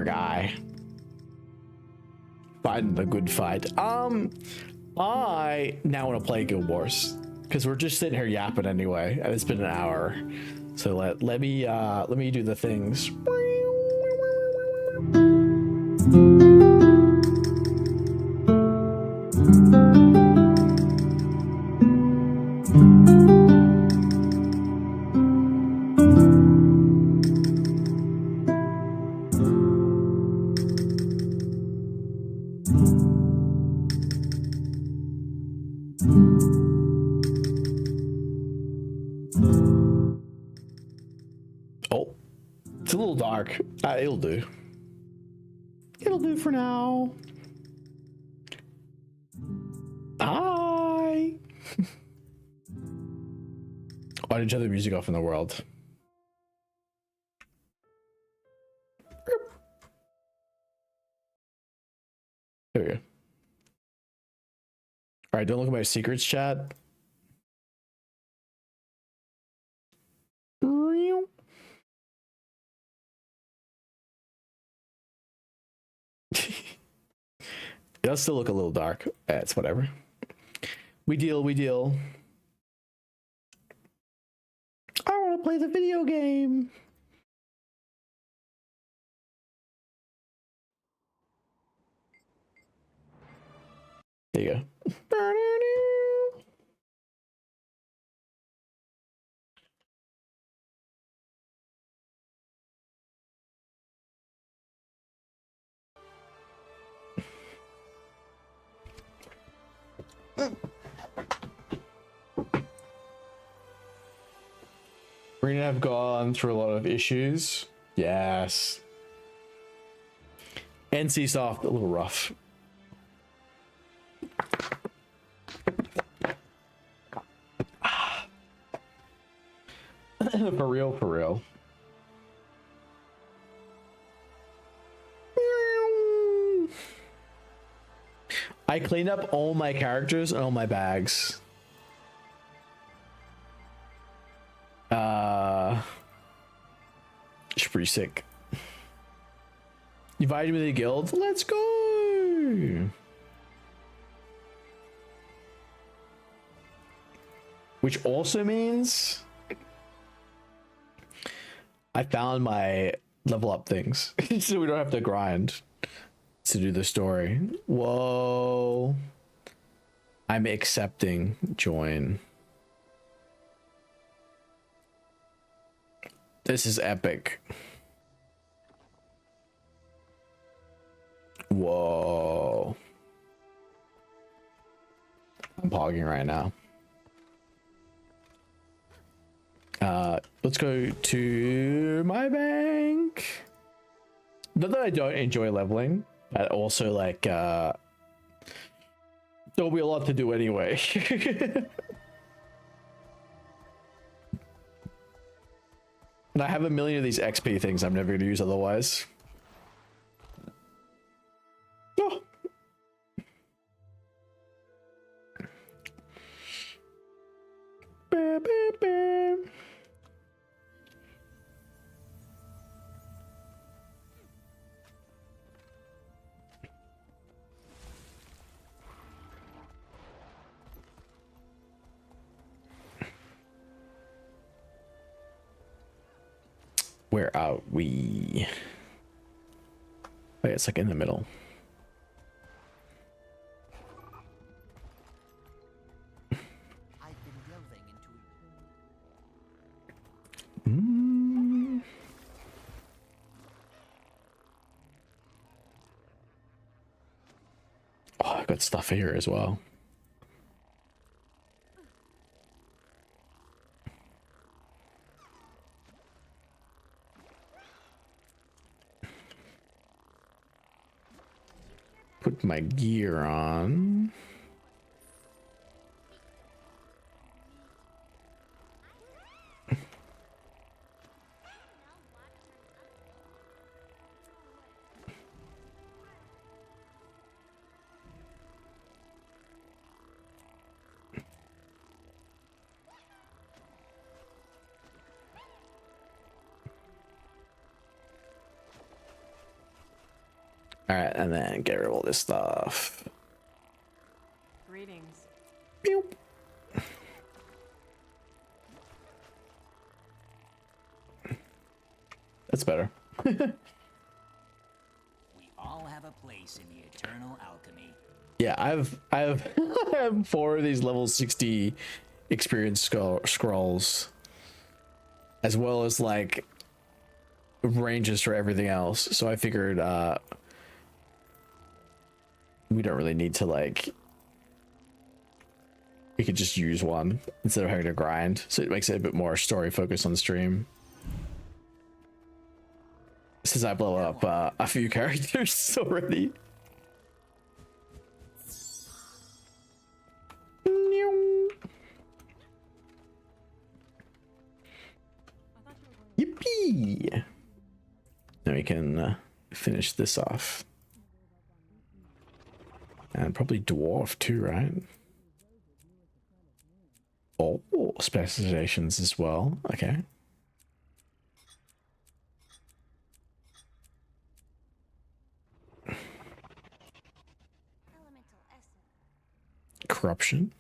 Speaker 2: Poor guy. Fighting the good fight. I now want to play Guild Wars because we're just sitting here yapping anyway, and it's been an hour. So let me do the things. Oh, it's a little dark. It'll do. It'll do for now. Hi. Why did you have the music off in the world? There we go. All right, don't look at my secrets chat. It does still look a little dark. It's whatever. We deal. I want to play the video game. There you go. We're gonna have gone through a lot of issues. Yes. NC Soft, a little rough. For real. I cleaned up all my characters and all my bags. It's pretty sick. Invited me to the guild. Let's go. Which also means I found my level up things, so we don't have to grind to do the story. Whoa. I'm accepting join. This is epic. Whoa. I'm pogging right now. Let's go to my bank. Not that I don't enjoy leveling, but also like there'll be a lot to do anyway. And I have a million of these XP things I'm never going to use otherwise. Oh. Bam, bam, bam. Where are we? Oh, yeah, it's like in the middle. Oh, I got stuff here as well. Put my gear on. All right, and then get rid of all this stuff.
Speaker 3: Greetings.
Speaker 2: Pew. That's better.
Speaker 4: We all have a place in the eternal alchemy.
Speaker 2: Yeah, I've I have 4 of these level 60 experience scrolls, as well as like ranges for everything else. So I figured we don't really need to like, we could just use one instead of having to grind. So it makes it a bit more story focused on the stream. Since I blow up a few characters already. Yippee! Now we can finish this off. And probably dwarf too, right? Oh, specializations as well. Okay. Corruption.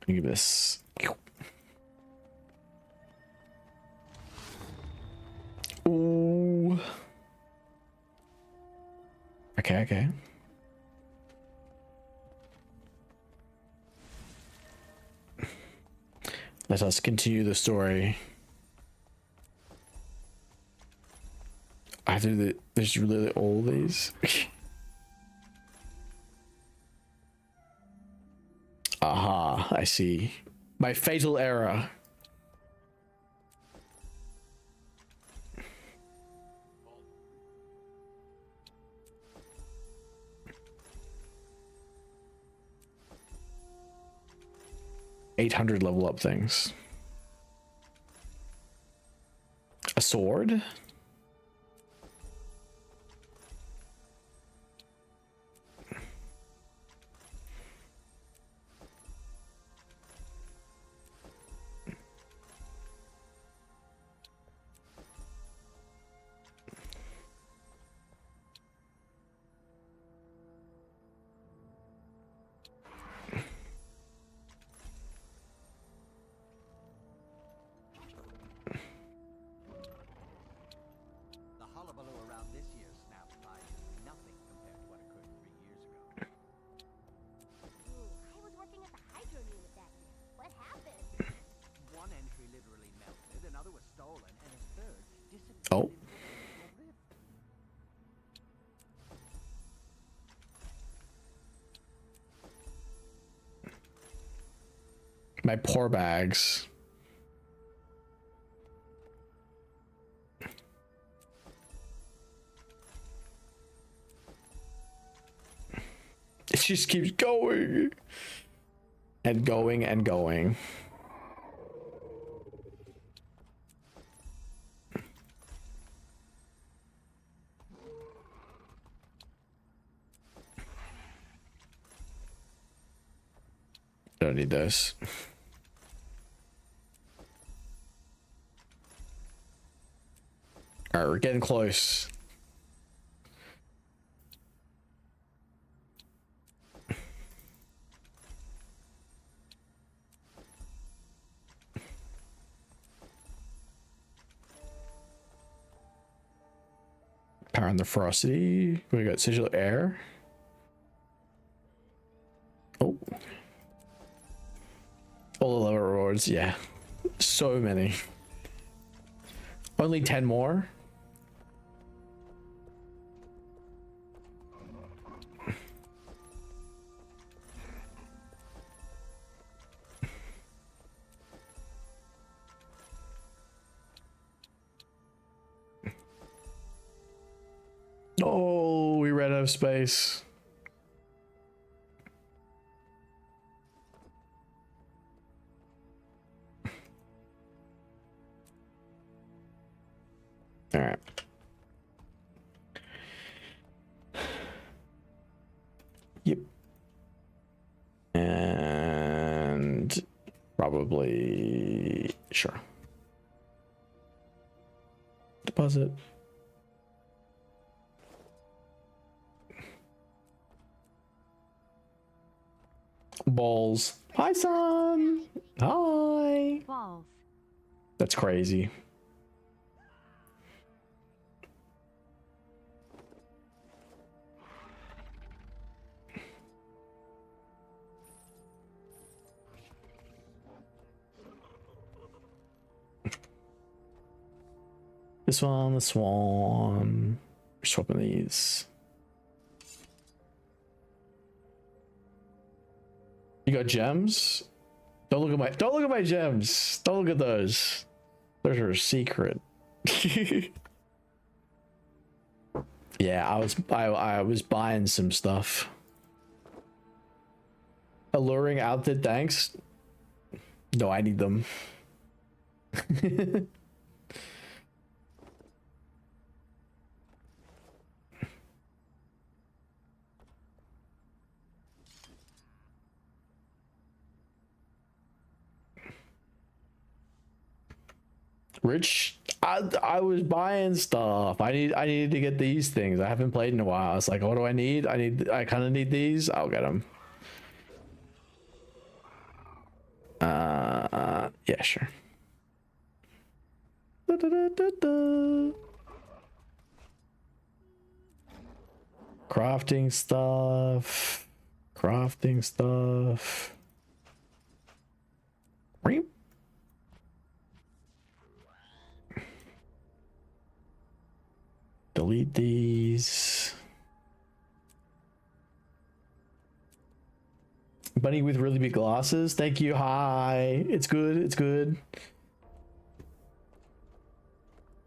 Speaker 2: Give this. Ooh. Okay, okay. Let us continue the story. I do the. There's really all these. Aha, I see. My fatal error. $800 level up things. A sword? Oh. My poor bags. It just keeps going. And going and going. Don't need this. All right, we're getting close. Power on the ferocity. We got sigil air. Oh. All the level rewards, yeah. So many. Only 10 more. Oh, we ran out of space. All right. Yep. And probably sure. Pause it. Balls. Hi, son. Hi.
Speaker 3: Balls.
Speaker 2: That's crazy. This one, this one. We're swapping these. You got gems? Don't look at my gems. Don't look at those. Those are a secret. Yeah, I was buying some stuff. Alluring outfit, thanks. No, I need them. Rich, I was buying stuff. I needed to get these things. I haven't played in a while. It's like, what do I need? I kind of need these. I'll get them. Yeah, sure. Da, da, da, da, da. Crafting stuff. Crafting stuff. Reap. Delete these. Bunny with really big glasses. Thank you. Hi. It's good. It's good.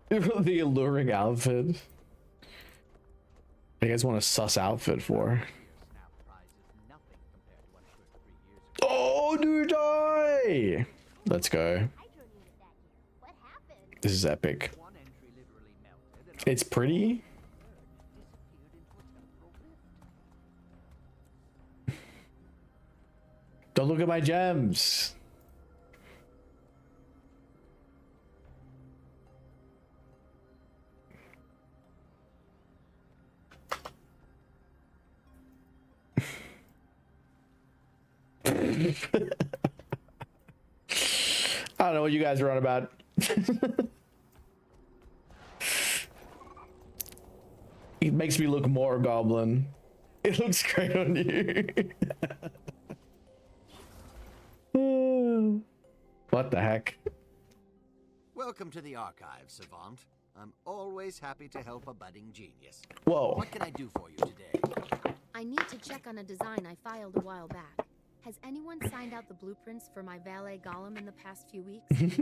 Speaker 2: The alluring outfit. You guys want a sus outfit for? Oh, do die! Let's go. This is epic. It's pretty. Don't look at my gems. I don't know what you guys are on about. It makes me look more goblin. It looks great on you. What the heck?
Speaker 5: Welcome to the archive, Savant. I'm always happy to help a budding genius.
Speaker 2: Whoa.
Speaker 5: What can I do for you today?
Speaker 3: I need to check on a design I filed a while back. Has anyone signed out the blueprints for my valet golem in the past few weeks?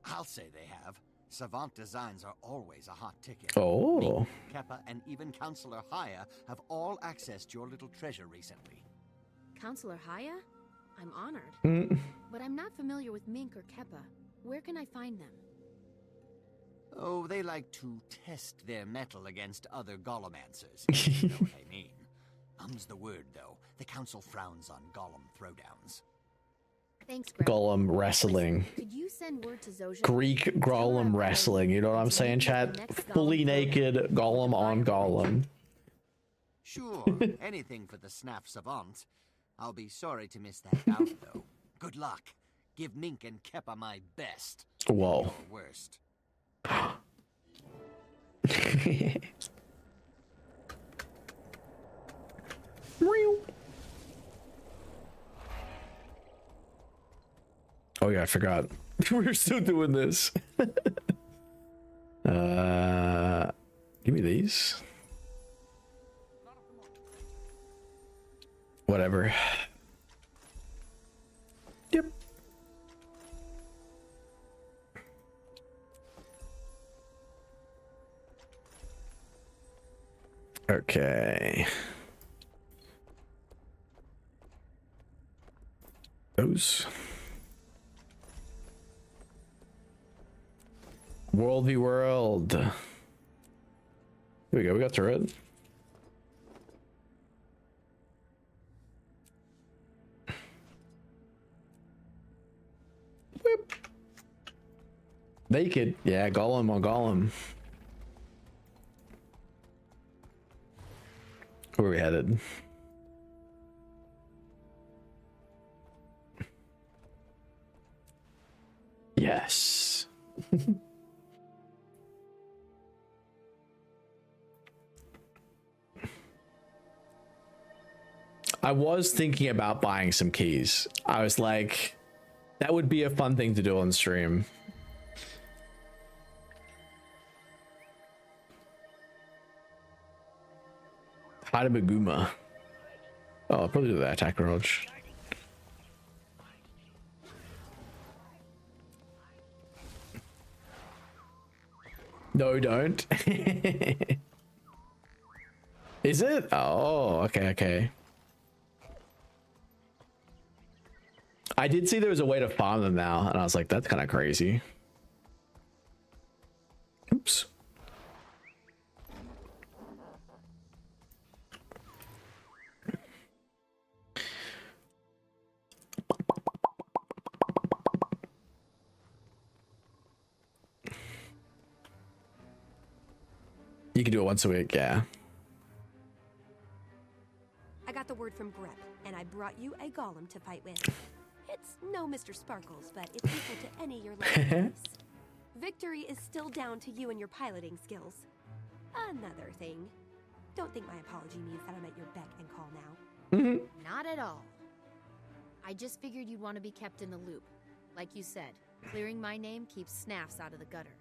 Speaker 5: I'll say they have. Savant designs are always a hot ticket.
Speaker 2: Oh.
Speaker 5: Me, Keppa, and even Counselor Haya have all accessed your little treasure recently.
Speaker 3: Counselor Haya? I'm honored. But I'm not familiar with Mink or Keppa. Where can I find them?
Speaker 5: Oh, they like to test their mettle against other golemancers. You know what I mean. Mum's the word, though. The council frowns on golem throwdowns.
Speaker 3: Thanks, Greg.
Speaker 2: Golem wrestling.
Speaker 3: Listen, could you send word to Zojin?
Speaker 2: Greek golem wrestling. You know what I'm saying, chat? Fully naked golem on golem.
Speaker 5: Sure, anything for the Snaf Savant. I'll be sorry to miss that bout, though. Good luck. Give Mink and Keppa my best.
Speaker 2: Whoa.
Speaker 5: Your worst.
Speaker 2: Oh yeah, I forgot. We're still doing this. Give me these. Whatever. Yep. Okay. Those. World v world. Here we go. We got through it. Whip. Naked. Yeah, golem on golem. Where are we headed? Yes. I was thinking about buying some keys. I was like, that would be a fun thing to do on stream. Hadabaguma. Oh, I'll probably do that attack roach. No, don't. Is it? Oh, okay, okay. I did see there was a way to farm them now, and I was like, that's kind of crazy. Oops. You can do it once a week, yeah.
Speaker 6: I got the word from Grep, and I brought you a golem to fight with. It's no Mr. Sparkles, but it's equal to any your level. Victory is still down to you and your piloting skills. Another thing. Don't think my apology means that I'm at your beck and call now.
Speaker 3: Not at all. I just figured you'd want to be kept in the loop. Like you said, clearing my name keeps snaffs out of the gutter.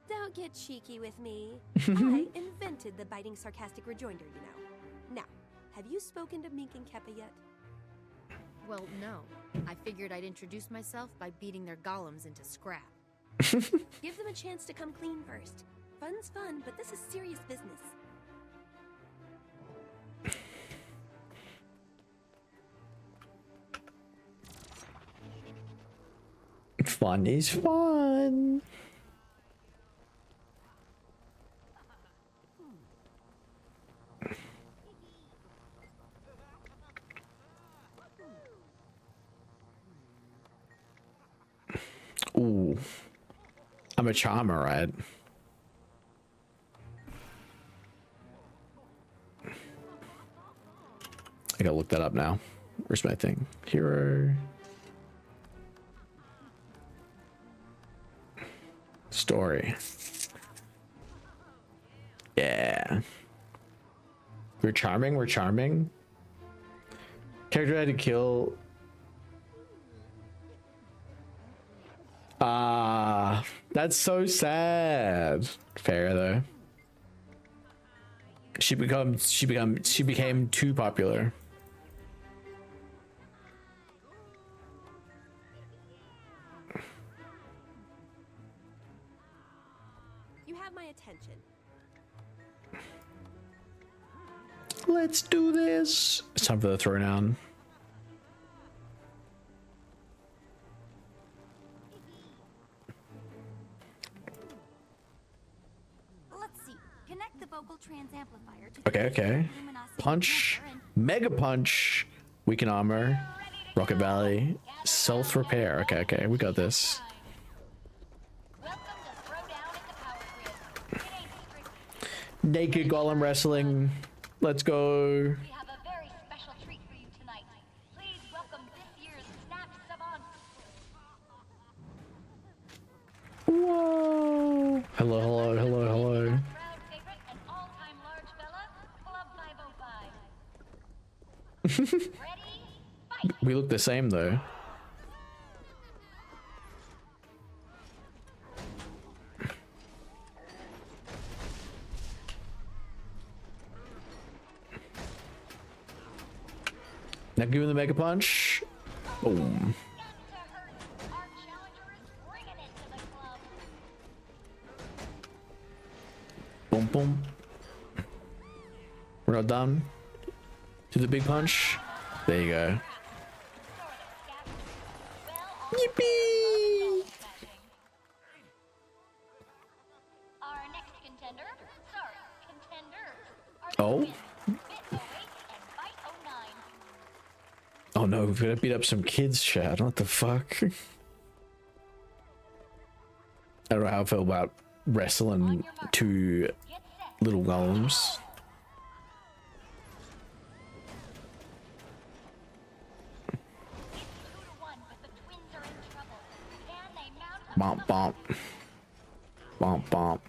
Speaker 6: Don't get cheeky with me. I invented the biting sarcastic rejoinder, you know. Now, have you spoken to Mink and Keppa yet?
Speaker 3: Well, no. I figured I'd introduce myself by beating their golems into scrap.
Speaker 6: Give them a chance to come clean first. Fun's fun, but this is serious business.
Speaker 2: Fun is fun. Ooh. I'm a charmer, right? I gotta look that up now. Where's my thing? Hero. Story. Yeah. We're charming, we're charming. Character had to kill. Ah, that's so sad. Fair though. She became too popular.
Speaker 6: You have my attention.
Speaker 2: Let's do this. It's time for the throwdown.
Speaker 7: Let's see. Connect the vocal trans amplifier to
Speaker 2: Okay, okay. Punch, mega punch, weaken armor, rocket valley, self repair. Okay, okay, we got this.
Speaker 7: Welcome to Throwdown at the Power Grid. It ain't strict.
Speaker 2: Naked golem wrestling. Let's go.
Speaker 7: We have a very special treat for you tonight. Please welcome this year's Snap Savant.
Speaker 2: Whoa. Hello, hello, hello, hello.
Speaker 7: Proud favorite and all-time large fella, Club 505. Ready? Fight!
Speaker 2: We look the same though. Now give him the mega punch. Boom.
Speaker 7: Got to hurt. Our challenger is bringing it to the club.
Speaker 2: Boom, boom. We're not done. Do the big punch. There you go. Yippee!
Speaker 7: Our next contender, sorry, contenders, are the
Speaker 2: Oh.
Speaker 7: twins, Bit 08 and Bite 09.
Speaker 2: Oh no, we're gonna beat up some kids, chat. What the fuck? I don't know how I feel about wrestling two
Speaker 7: Get set.
Speaker 2: little golems. Bomp, bomp. Bomp, bomp.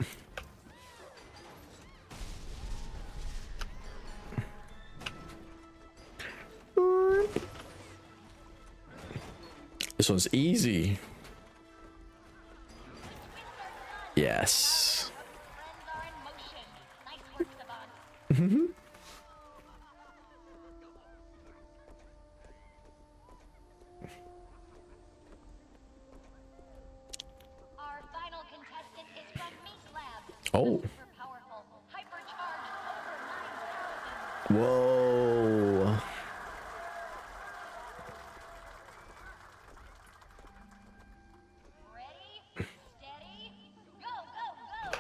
Speaker 2: This one's easy. Yes.
Speaker 7: Friends are in motion. Nice work, Savant. Our final contestant is from Meat Lab.
Speaker 2: Oh.
Speaker 7: Super powerful, hypercharged, over 9,000.
Speaker 2: Whoa.
Speaker 7: Ready, steady, go, go, go!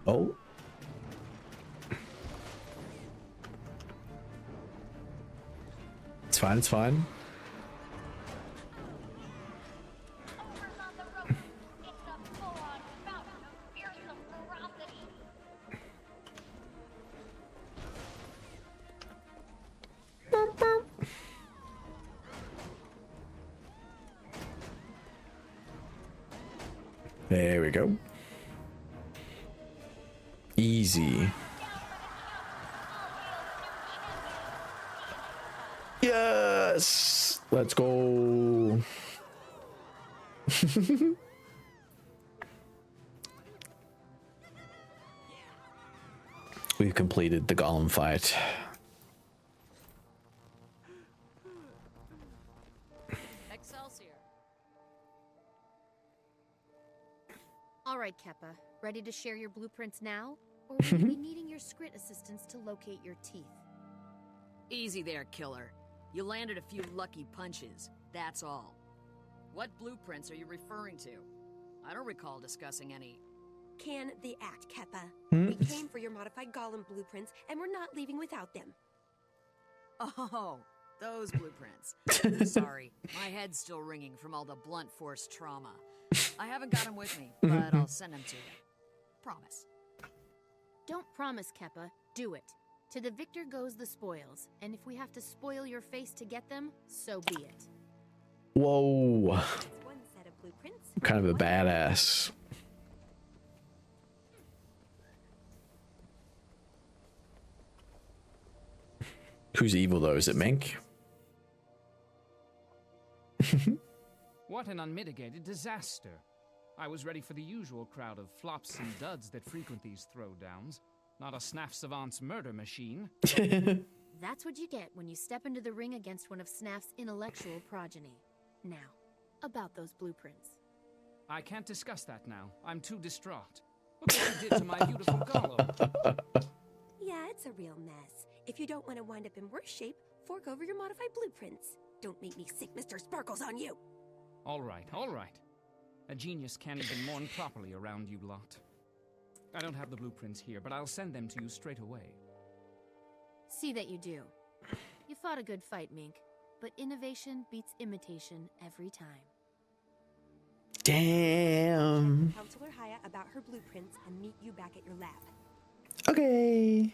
Speaker 2: Oh. It's fine, it's fine.
Speaker 7: Overs on the rope. It's a full-on bout of fearsome ferocity.
Speaker 2: There we go. Easy. Yes! Let's go. We've completed the golem fight.
Speaker 3: Excelsior. All right, Keppa. Ready to share your blueprints now? Or will you be needing your Scrit assistance to locate your teeth?
Speaker 8: Easy there, killer. You landed a few lucky punches, that's all. What blueprints are you referring to? I don't recall discussing any.
Speaker 6: Can the act, Keppa.
Speaker 2: Hmm?
Speaker 6: We came for your modified golem blueprints, and we're not leaving without them.
Speaker 8: Oh, those blueprints. Sorry, my head's still ringing from all the blunt force trauma. I haven't got them with me, but I'll send them to you. Promise.
Speaker 3: Don't promise, Keppa. Do it. To the victor goes the spoils, and if we have to spoil your face to get them, so be it.
Speaker 2: Whoa.
Speaker 6: That's one set of blueprints.
Speaker 2: Kind of a
Speaker 6: One-
Speaker 2: badass. Who's evil though? Is it Mink?
Speaker 9: What an unmitigated disaster. I was ready for the usual crowd of flops and duds that frequent these throwdowns, not a Snaff Savant's murder machine.
Speaker 3: That's what you get when you step into the ring against one of Snaff's intellectual progeny. Now, about those blueprints.
Speaker 9: I can't discuss that now. I'm too distraught. Look what you did to my beautiful golem.
Speaker 6: Yeah, it's a real mess. If you don't want to wind up in worse shape, fork over your modified blueprints. Don't make me sick Mr. Sparkles on you.
Speaker 9: All right, all right. A genius can't even mourn properly around you lot. I don't have the blueprints here, but I'll send them to you straight away.
Speaker 3: See that you do. You fought a good fight, Mink, but innovation beats imitation every time.
Speaker 2: Damn.
Speaker 6: Counselor Haya about her blueprints and meet you back at your lab.
Speaker 2: Okay.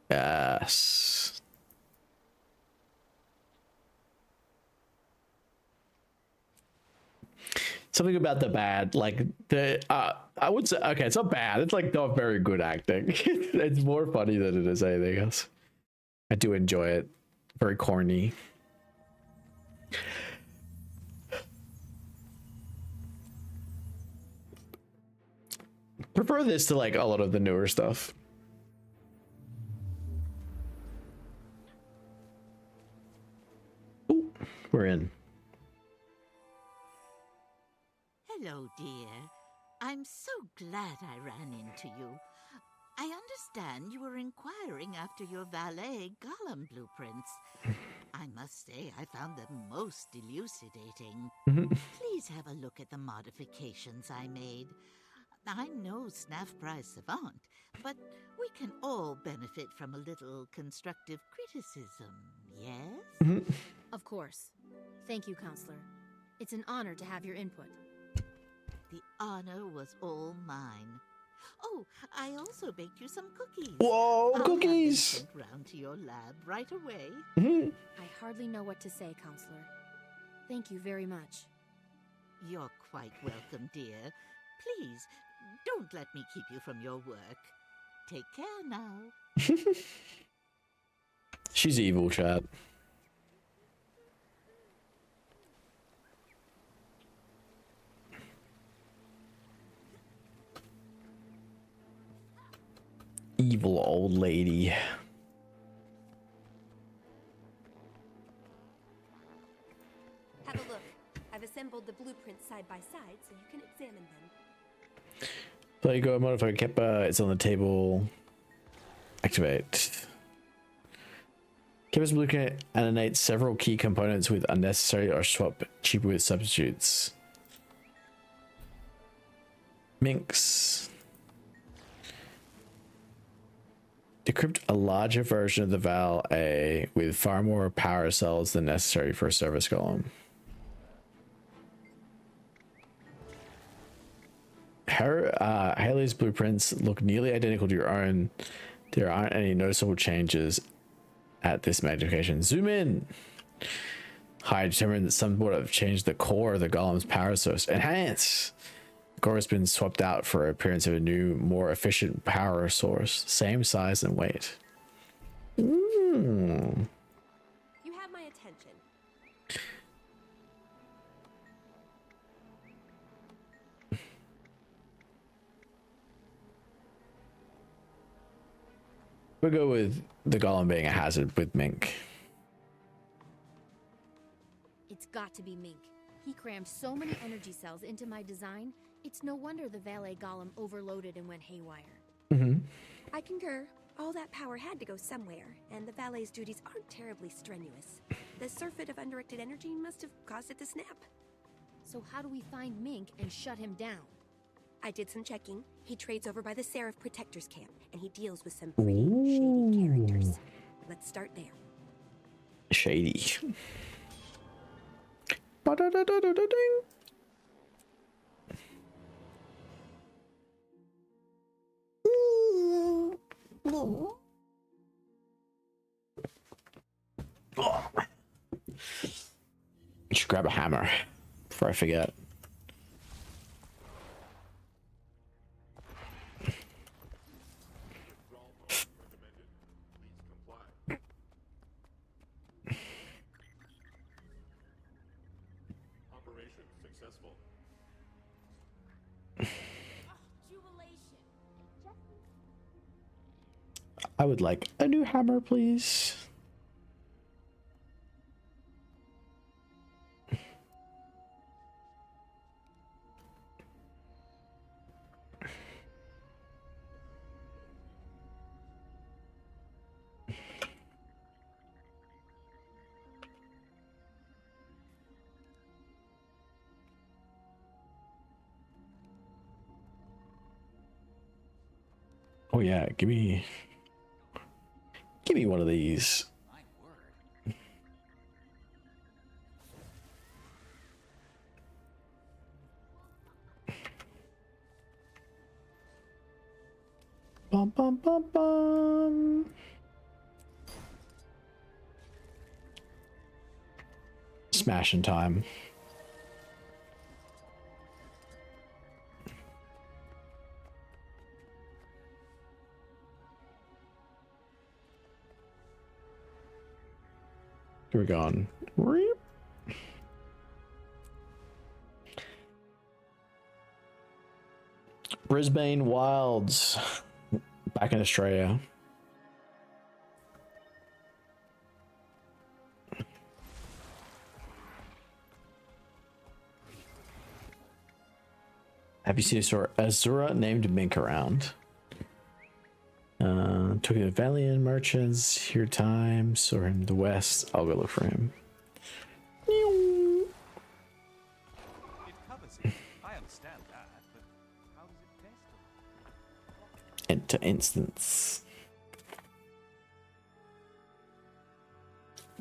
Speaker 2: Yes. Something about the bad, like the I would say, okay, it's not bad. It's like not very good acting. It's more funny than it is anything else. I do enjoy it. Very corny. Prefer this to like a lot of the newer stuff. Ooh, we're in.
Speaker 10: Hello, dear. I'm so glad I ran into you. I understand you were inquiring after your valet golem blueprints. I must say I found them most elucidating. Please have a look at the modifications I made. I'm no Snaff Prize savant, but we can all benefit from a little constructive criticism, yes?
Speaker 3: Of course. Thank you, Counselor. It's an honor to have your input.
Speaker 10: The honor was all mine. Oh, I also baked you some cookies.
Speaker 2: Whoa,
Speaker 10: I'll have them
Speaker 2: cookies!
Speaker 10: sent round to your lab right away.
Speaker 3: I hardly know what to say, Counselor. Thank you very much.
Speaker 10: You're quite welcome, dear. Please, don't let me keep you from your work. Take care now.
Speaker 2: She's evil, chat. Evil old lady.
Speaker 6: Have a look. I've assembled the blueprints side by side so you can examine them.
Speaker 2: There you go, modifier Keppa. It's on the table. Activate. Keppa's blueprint animates several key components with unnecessary or swap cheaper with substitutes. Minx. Decrypt a larger version of the Val A with far more power cells than necessary for a service column. Haley's blueprints look nearly identical to your own. There aren't any noticeable changes at this magnification. Zoom in. Hi, determined that some would have changed the core of the golem's power source. Enhance. The core has been swapped out for appearance of a new, more efficient power source. Same size and weight.
Speaker 6: You have my attention.
Speaker 2: We'll go with the golem being a hazard with Mink.
Speaker 3: It's got to be Mink. He crammed so many energy cells into my design, it's no wonder the valet golem overloaded and went haywire.
Speaker 6: I concur. All that power had to go somewhere, and the valet's duties aren't terribly strenuous. The surfeit of undirected energy must have caused it to snap.
Speaker 3: So how do we find Mink and shut him down?
Speaker 6: I did some checking. He trades over by the Seraph Protectors camp, and he deals with some pretty shady characters. Let's start there.
Speaker 2: Shady. Ba-da-da-da-da-da-ding. Should grab a hammer before I forget. I would like a new hammer, please. Oh yeah, give me one of these.
Speaker 5: My word.
Speaker 2: Bum bum bum bum. Smashing time. Here we go. Brisbane Wilds, back in Australia. Have you seen a Azura named Mink around? Took the Valiant merchants here times or in the west. I'll go look for him.
Speaker 11: It covers it. I understand that, but how does it test them?
Speaker 2: Enter instance.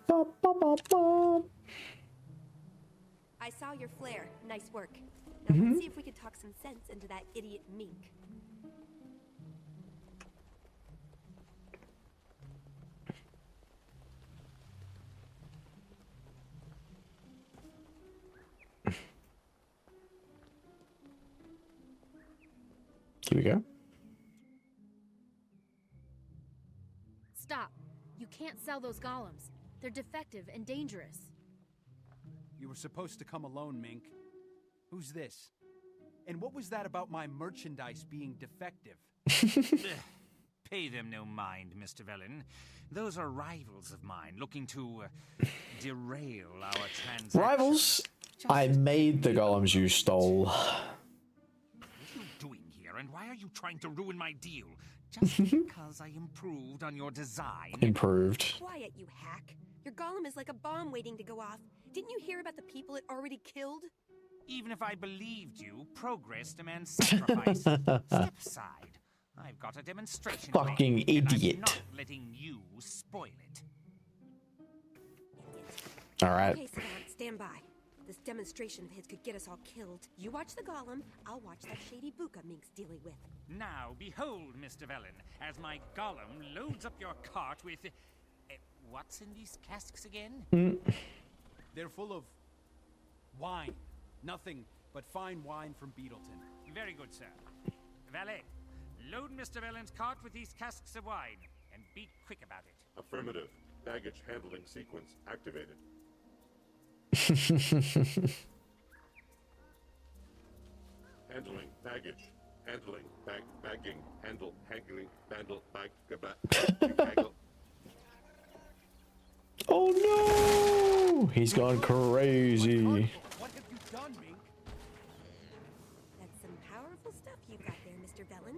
Speaker 2: Ba, ba, ba, ba.
Speaker 6: I saw your flare. Nice work. Now let's see if we can talk some sense into that idiot Mink.
Speaker 2: Here we go.
Speaker 3: Stop. You can't sell those golems. They're defective and dangerous.
Speaker 11: You were supposed to come alone, Mink. Who's this? And what was that about my merchandise being defective?
Speaker 4: Pay them no mind, Mr. Velen. Those are rivals of mine looking to derail our transaction.
Speaker 2: Rivals? I made the golems you stole.
Speaker 4: What are you doing here, and why are you trying to ruin my deal? Just because I improved on your design?
Speaker 2: Improved.
Speaker 6: Quiet, you hack. Your golem is like a bomb waiting to go off. Didn't you hear about the people it already killed?
Speaker 4: Even if I believed you, progress demands sacrifice. Step aside. I've got a demonstration.
Speaker 2: Fucking
Speaker 4: to make, and
Speaker 2: idiot.
Speaker 4: I'm not letting you spoil it.
Speaker 2: All right.
Speaker 6: Okay, Savant, stand by. This demonstration of his could get us all killed. You watch the golem, I'll watch that shady Buka Mink's dealing with.
Speaker 4: Now, behold, Mr. Velen, as my golem loads up your cart with... what's in these casks again?
Speaker 11: They're full of wine. Nothing but fine wine from Beetleton.
Speaker 4: Very good, sir. Valet, load Mr. Velen's cart with these casks of wine, and be quick about it.
Speaker 12: Affirmative. Baggage handling sequence activated. Handling baggage. Handling bagging. Handle handling handle bag.
Speaker 2: Oh no! He's gone crazy.
Speaker 11: What have you done, Mink?
Speaker 6: That's some powerful stuff you got there, Mr. Velen.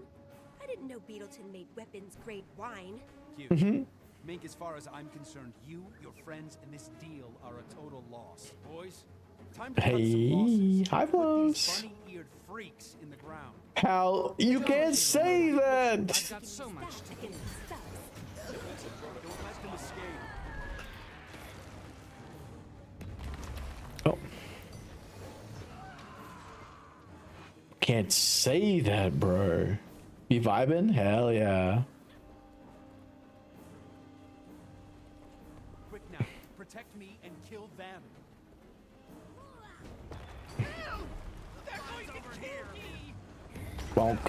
Speaker 6: I didn't know Beetleton made weapons-grade wine.
Speaker 11: Cute. Mink, as far as I'm concerned, you, your friends, and this deal are a total loss. Boys, time to cut some losses.
Speaker 2: Hi,
Speaker 11: Put
Speaker 2: boss.
Speaker 11: these bunny-eared freaks in the ground.
Speaker 2: Pal, you can't say that.
Speaker 9: I've got so much to do.
Speaker 11: Don't let them escape.
Speaker 2: Oh. Can't say that, bro. You vibing? Hell yeah.
Speaker 11: Quick now, protect me and kill them. They're going to kill me!
Speaker 2: Bonk.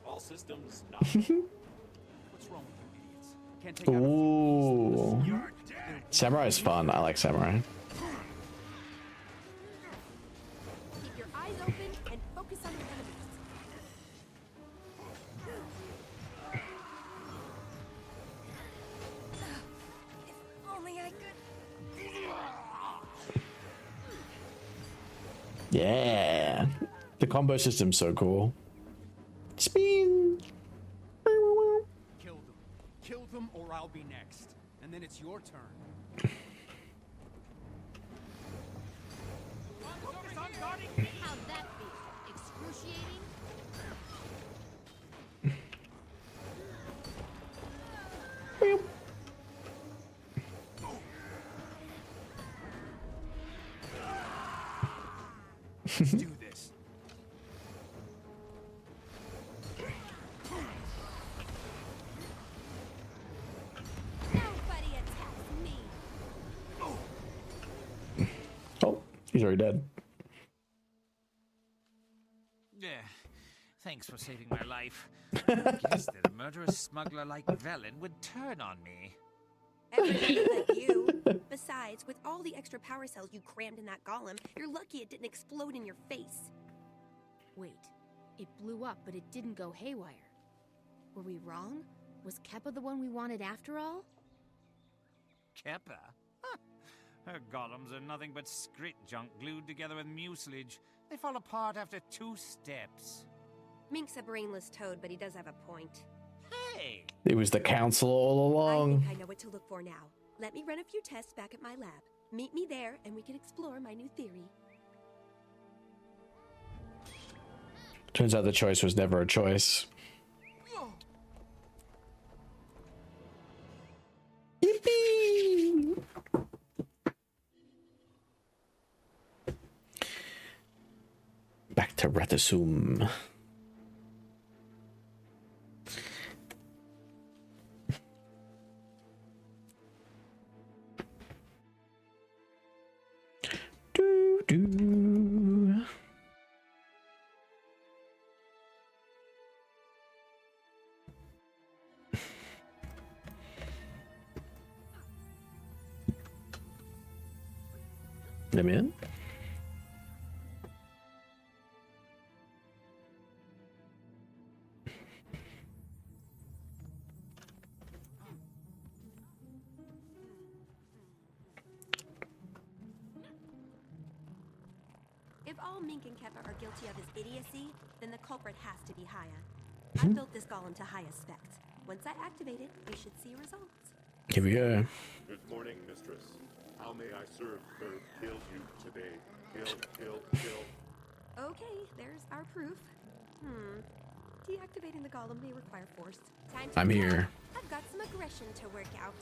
Speaker 12: All systems not.
Speaker 11: What's wrong with you idiots? Can't take out a few
Speaker 2: Ooh.
Speaker 11: of these. You're dead.
Speaker 2: Samurai is fun. I like samurai.
Speaker 6: Keep your eyes open and focus on your enemies. If only I could.
Speaker 2: Yeah. The combo system's so cool. Spin.
Speaker 11: Kill them. Kill them or I'll be next. And then it's your turn.
Speaker 3: How'd that feel? Excruciating?
Speaker 11: Let's do this.
Speaker 6: Nobody attacks me.
Speaker 2: Oh, he's already dead.
Speaker 4: Yeah, thanks for saving my life. I guess that a murderous smuggler like Velen would turn on me.
Speaker 6: Everybody like you. Besides, with all the extra power cells you crammed in that golem, you're lucky it didn't explode in your face.
Speaker 3: Wait, it blew up, but it didn't go haywire. Were we wrong? Was Keppa the one we wanted after all?
Speaker 4: Keppa? Huh. Her golems are nothing but scrit junk glued together with mucilage. They fall apart after 2 steps.
Speaker 6: Mink's a brainless toad, but he does have a point.
Speaker 4: Hey!
Speaker 2: It was the council all
Speaker 6: I
Speaker 2: along.
Speaker 6: think I know what to look for now. Let me run a few tests back at my lab. Meet me there, and we can explore my new theory.
Speaker 2: Turns out the choice was never a choice. Yippee! Back to Rathasum. Do, do. Let me in.
Speaker 6: If all Mink and Keppa are guilty of his idiocy, then the culprit has to be Haya. I built this golem to Haya's specs. Once I activate it, we should see results.
Speaker 2: Here we go.
Speaker 12: Good morning, mistress. How may I serve her? Kill you today. Kill.
Speaker 6: Okay, there's our proof. Deactivating the golem may require force. Time to
Speaker 2: I'm
Speaker 6: attack.
Speaker 2: here.
Speaker 6: I've got some aggression to work out.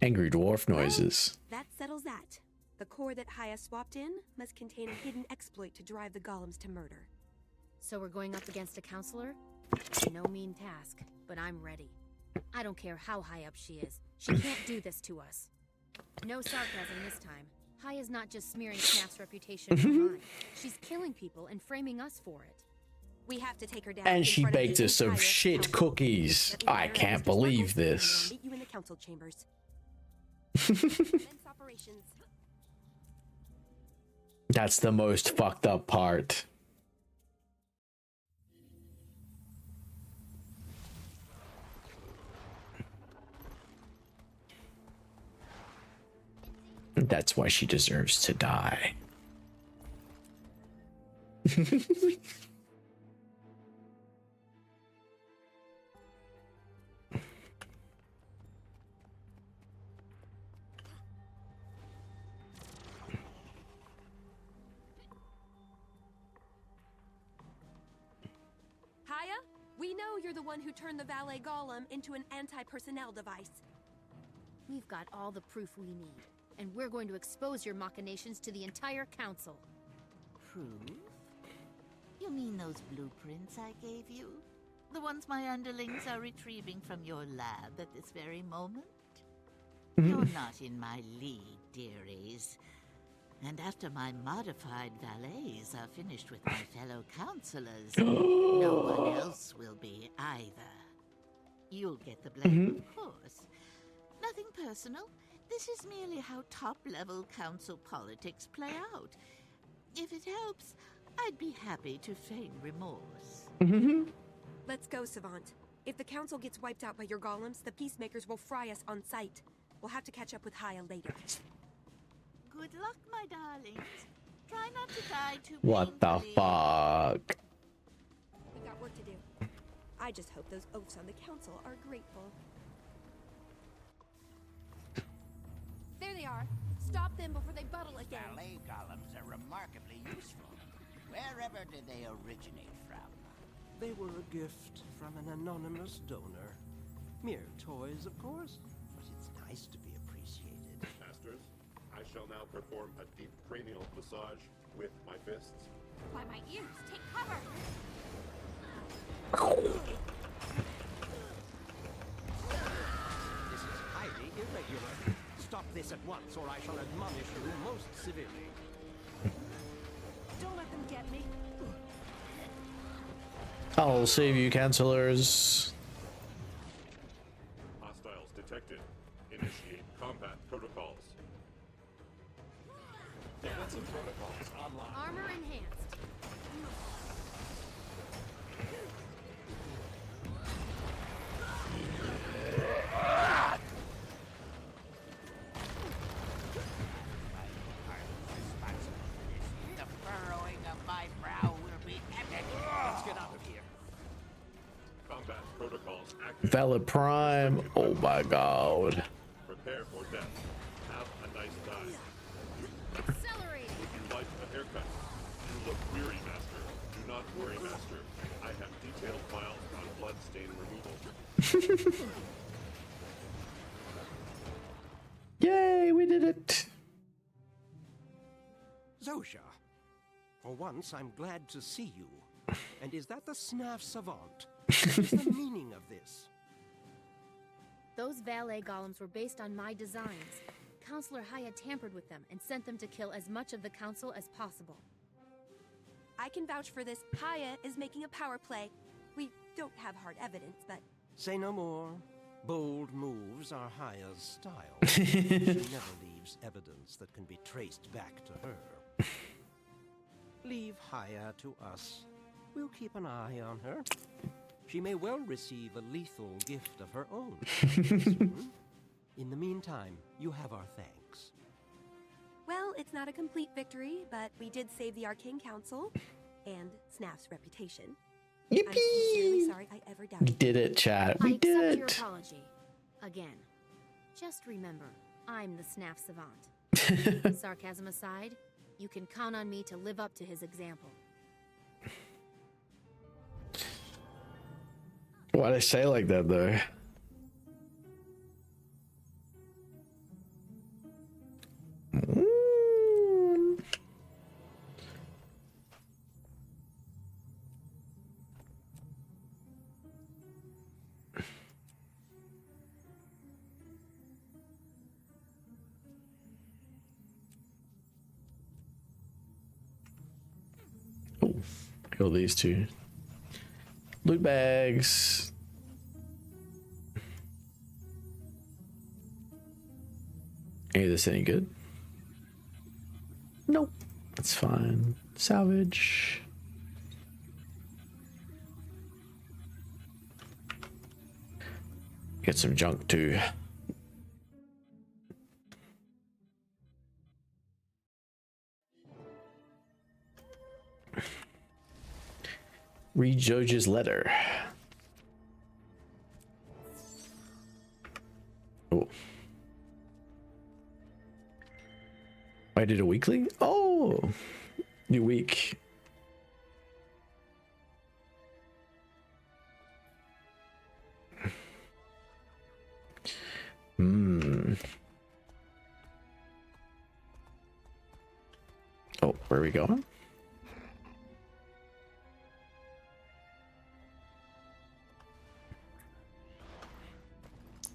Speaker 2: Angry dwarf noises.
Speaker 6: That settles that. The core that Haya swapped in must contain a hidden exploit to drive the golems to murder.
Speaker 3: So we're going up against a counselor? No mean task, but I'm ready. I don't care how high up she is. She can't do this to us. No sarcasm this time. Haya's not just smearing Snap's reputation for mine. She's killing people and framing us for it.
Speaker 6: We have to take her down.
Speaker 2: And she baked us some shit cookies. I can't believe this.
Speaker 6: Meet you in the council chambers. Operations.
Speaker 2: That's the most fucked up part. That's why she deserves to die.
Speaker 6: Haya, we know you're the one who turned the valet golem into an anti-personnel device.
Speaker 3: We've got all the proof we need, and we're going to expose your machinations to the entire council.
Speaker 10: Proof? You mean those blueprints I gave you? The ones my underlings are retrieving from your lab at this very moment? You're not in my league, dearies. And after my modified valets are finished with my fellow counselors, no one else will be either. You'll get the blame, of course. Nothing personal. This is merely how top-level council politics play out. If it helps, I'd be happy to feign remorse.
Speaker 6: Let's go, Savant. If the council gets wiped out by your golems, the peacemakers will fry us on sight. We'll have to catch up with Haya later.
Speaker 10: Good luck, my darlings. Try not to die too
Speaker 2: What the
Speaker 10: painfully.
Speaker 2: fuck?
Speaker 6: We've got work to do. I just hope those oafs on the council are grateful. There they are. Stop them before they buttle again.
Speaker 5: Ballet golems are remarkably useful. Wherever did they originate from?
Speaker 11: They were a gift from an anonymous donor. Mere toys, of course, but it's nice to be appreciated.
Speaker 12: Masters, I shall now perform a deep cranial massage with my fists.
Speaker 7: By my ears, take cover!
Speaker 11: This is highly irregular. Stop this at once, or I shall admonish you most severely.
Speaker 6: Don't let them get me.
Speaker 2: I'll save you, counselors.
Speaker 12: Hostiles detected. Initiate combat protocols.
Speaker 11: Defensive protocols online.
Speaker 3: Armor enhanced.
Speaker 5: The furrowing of my brow will be epic.
Speaker 11: Let's get out of here.
Speaker 12: Combat protocols active.
Speaker 2: Valid Prime. Oh my god.
Speaker 12: Prepare for death. Have a nice time.
Speaker 3: Accelerating.
Speaker 12: Would you like a haircut? You look weary, Master. Do not worry, Master. I have detailed files on blood stain removal.
Speaker 2: Yay, we did it.
Speaker 11: Zosha, for once I'm glad to see you. And is that the Snaf Savant? What is the meaning of this?
Speaker 3: Those valet golems were based on my designs. Counselor Haya tampered with them and sent them to kill as much of the council as possible.
Speaker 6: I can vouch for this. Haya is making a power play. We don't have hard evidence, but...
Speaker 13: Say no more. Bold moves are Haya's style. She never leaves evidence that can be traced back to her. Leave Haya to us. We'll keep an eye on her. She may well receive a lethal gift of her own soon. In the meantime, you have our thanks.
Speaker 6: Well, it's not a complete victory, but we did save the Arcane Council and Snaf's reputation.
Speaker 2: Yippee!
Speaker 6: I'm sincerely sorry I ever doubted
Speaker 2: We did it, chat.
Speaker 3: I
Speaker 2: We
Speaker 3: accept
Speaker 2: did
Speaker 3: your
Speaker 2: it.
Speaker 3: apology. Again. Just remember, I'm the Snaf Savant. Sarcasm aside, you can count on me to live up to his example.
Speaker 2: Why'd I say like that, though? Oh, kill these two. Loot bags. Is this any good? Nope. That's fine. Salvage. Get some junk too. Read Judge's letter. Oh. I did a weekly? Oh, new week. Oh, where are we going?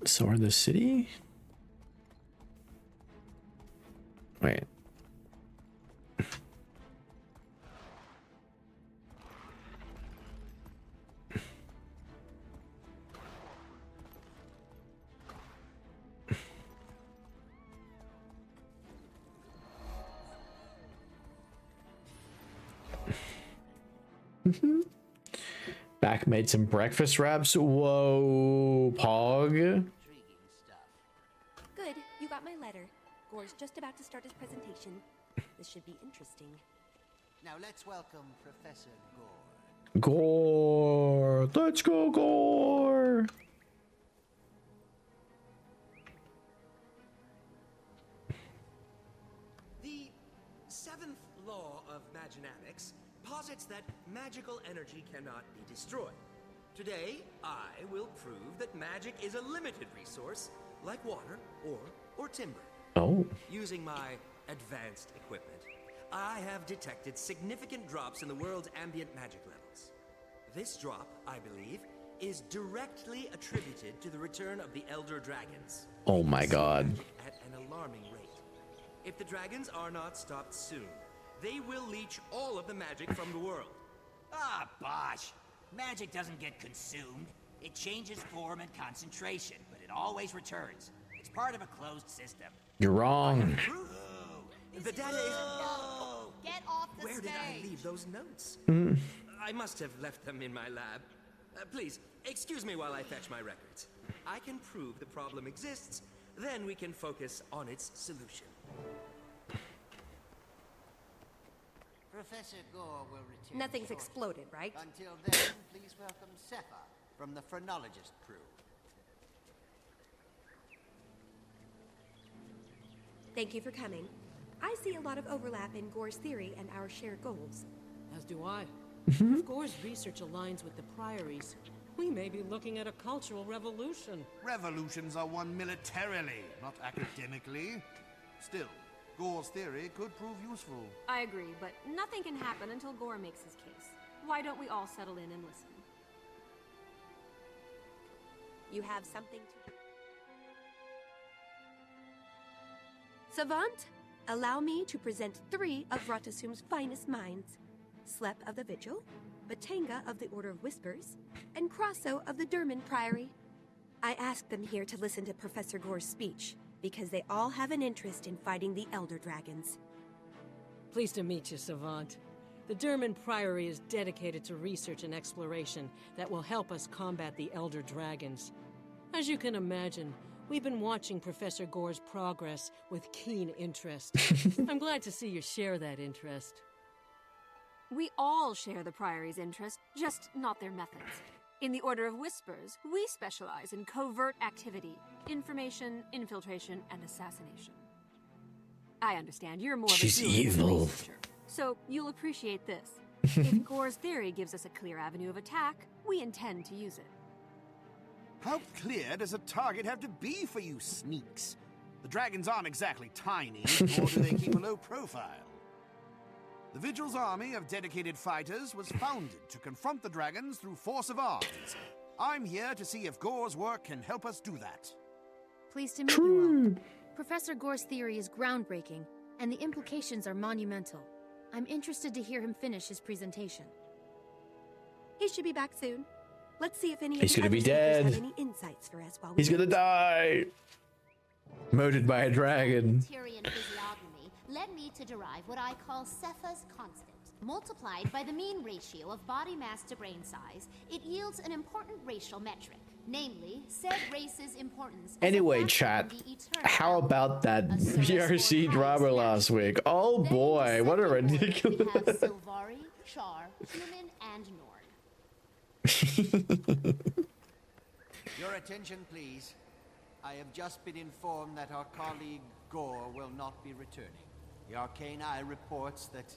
Speaker 2: So are the city? Wait. Back made some breakfast wraps. Whoa, Pog.
Speaker 6: Good, you got my letter. Gore's just about to start his presentation. This should be interesting.
Speaker 5: Now let's welcome Professor Gore.
Speaker 2: Gore. Let's go, Gore.
Speaker 13: The seventh law of Maginamics posits that magical energy cannot be destroyed. Today, I will prove that magic is a limited resource, like water or timber.
Speaker 2: Oh.
Speaker 13: Using my advanced equipment, I have detected significant drops in the world's ambient magic levels. This drop, I believe, is directly attributed to the return of the Elder Dragons.
Speaker 2: Oh my God.
Speaker 13: At an alarming rate. If the dragons are not stopped soon, they will leech all of the magic from the world.
Speaker 14: Ah, bosh! Magic doesn't get consumed. It changes form and concentration, but it always returns. It's part of a closed system.
Speaker 2: You're wrong.
Speaker 13: The data is...
Speaker 7: Get off the
Speaker 13: Where
Speaker 7: stage!
Speaker 13: did I leave those notes? I must have left them in my lab. Please, excuse me while I fetch my records. I can prove the problem exists, then we can focus on its solution.
Speaker 5: Professor Gore will return.
Speaker 6: Nothing's
Speaker 5: shortly.
Speaker 6: exploded, right?
Speaker 5: Until then, please welcome Sepha from the Phrenologist crew.
Speaker 6: Thank you for coming. I see a lot of overlap in Gore's theory and our shared goals.
Speaker 15: As do I. If Gore's research aligns with the Priories, we may be looking at a cultural revolution.
Speaker 16: Revolutions are won militarily, not academically. Still, Gore's theory could prove useful.
Speaker 17: I agree, but nothing can happen until Gore makes his case. Why don't we all settle in and listen?
Speaker 6: You have something to... Savant, allow me to present 3 of Ratasum's finest minds. Slep of the Vigil, Batanga of the Order of Whispers, and Crosso of the Durman Priory. I asked them here to listen to Professor Gore's speech, because they all have an interest in fighting the Elder Dragons.
Speaker 15: Pleased to meet you, Savant. The Durman Priory is dedicated to research and exploration that will help us combat the Elder Dragons. As you can imagine, we've been watching Professor Gore's progress with keen interest. I'm glad to see you share that interest.
Speaker 17: We all share the Priory's interest, just not their methods. In the Order of Whispers, we specialize in covert activity, information, infiltration, and assassination. I understand you're more
Speaker 2: She's
Speaker 17: of a doer than a
Speaker 2: evil.
Speaker 17: researcher, so you'll appreciate this. If Gore's theory gives us a clear avenue of attack, we intend to use it.
Speaker 16: How clear does a target have to be for you sneaks? The dragons aren't exactly tiny, nor do they keep a low profile. The Vigil's army of dedicated fighters was founded to confront the dragons through force of arms. I'm here to see if Gore's work can help us do that.
Speaker 3: Pleased to meet you all. Professor Gore's theory is groundbreaking, and the implications are monumental. I'm interested to hear him finish his presentation.
Speaker 6: He should be back soon. Let's see if any
Speaker 2: He's
Speaker 6: of the
Speaker 2: gonna
Speaker 6: other
Speaker 2: be
Speaker 6: speakers
Speaker 2: dead.
Speaker 6: have any insights for us while we
Speaker 2: He's gonna
Speaker 6: wait.
Speaker 2: die. Murdered by a dragon.
Speaker 7: Tyrian physiognomy led me to derive what I call Cepha's constant. Multiplied by the mean ratio of body mass to brain size, it yields an important racial metric, namely, said race's importance. as a
Speaker 2: Anyway,
Speaker 7: factor
Speaker 2: chat,
Speaker 7: in the eternal
Speaker 2: how about that VRC drama last week? Oh boy, what a
Speaker 7: We
Speaker 2: ridiculous.
Speaker 7: have Sylvari, Char, Human, and Nord.
Speaker 5: Your attention, please. I have just been informed that our colleague Gore will not be returning. The Arcane Eye reports that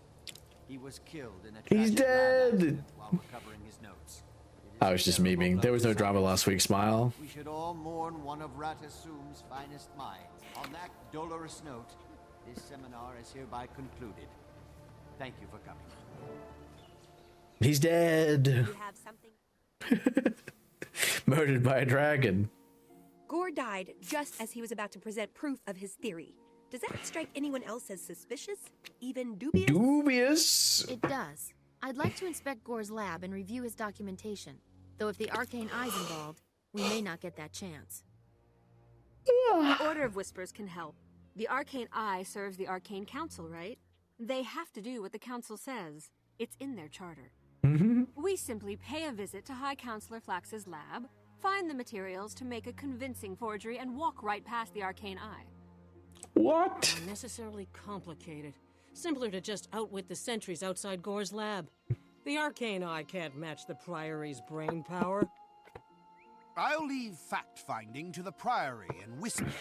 Speaker 5: he was killed in a
Speaker 2: He's
Speaker 5: tragic lab
Speaker 2: dead.
Speaker 5: accident while recovering his notes.
Speaker 2: I was just memeing. There was no drama last week, smile.
Speaker 5: We should all mourn one of Ratasum's finest minds. On that dolorous note, this seminar is hereby concluded. Thank you for coming.
Speaker 2: He's dead.
Speaker 6: You have something?
Speaker 2: Murdered by a dragon.
Speaker 6: Gore died just as he was about to present proof of his theory. Does that strike anyone else as suspicious? Even dubious?
Speaker 2: Dubious.
Speaker 3: It does. I'd like to inspect Gore's lab and review his documentation. Though if the Arcane Eye's involved, we may not get that chance.
Speaker 17: The Order of Whispers can help. The Arcane Eye serves the Arcane Council, right? They have to do what the Council says. It's in their charter. We simply pay a visit to High Counselor Flax's lab, find the materials to make a convincing forgery, and walk right past the Arcane Eye.
Speaker 2: What?
Speaker 15: Unnecessarily complicated. Simpler to just outwit the sentries outside Gore's lab. The Arcane Eye can't match the Priory's brain power.
Speaker 16: I'll leave fact-finding to the Priory and Whispers.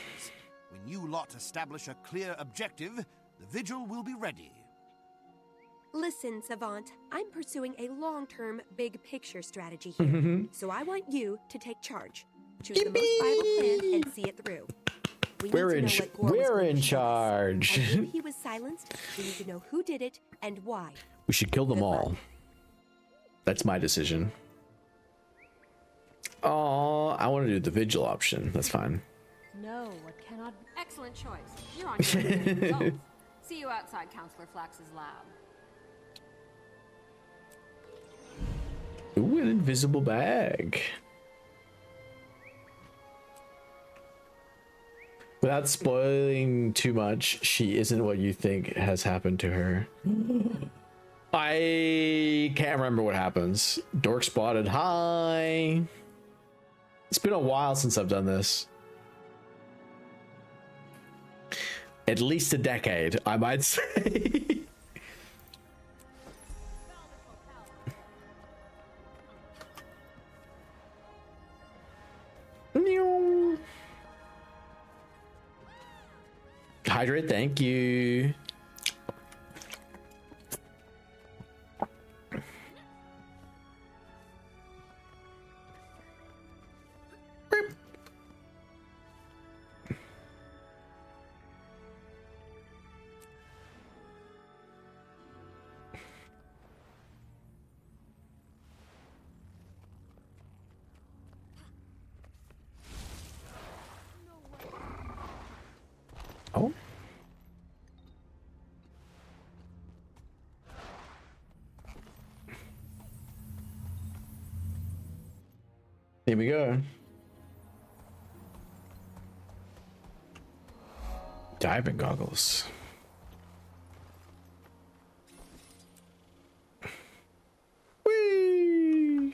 Speaker 16: When you lot establish a clear objective, the Vigil will be ready.
Speaker 6: Listen, Savant, I'm pursuing a long-term, big-picture strategy here. So I want you to take charge. Choose the most viable plan and see it through. We
Speaker 2: We're
Speaker 6: need
Speaker 2: in,
Speaker 6: to know what Gore was
Speaker 2: we're
Speaker 6: going
Speaker 2: in
Speaker 6: to show us.
Speaker 2: charge.
Speaker 6: And if he was silenced, we need to know who did it and why.
Speaker 2: We should kill them all. That's my decision. Oh, I want to do the vigil option. That's fine.
Speaker 17: No, what cannot... Excellent choice. You're on your way to results. See you outside Counselor Flax's lab.
Speaker 2: Ooh, an invisible bag. Without spoiling too much, she isn't what you think has happened to her. I can't remember what happens. Dork spotted. Hi. It's been a while since I've done this. At least a decade, I might say. Hydrate, thank you. Oh. Here we go. Diving goggles. Whee!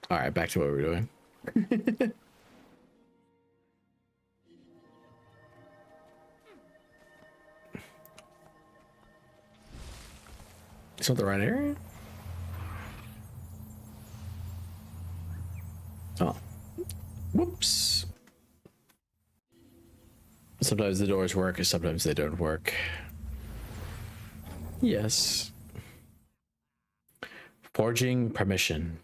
Speaker 2: All right, back to what we're doing. It's not the right area? Oh. Whoops. Sometimes the doors work and sometimes they don't work. Yes. Forging permission.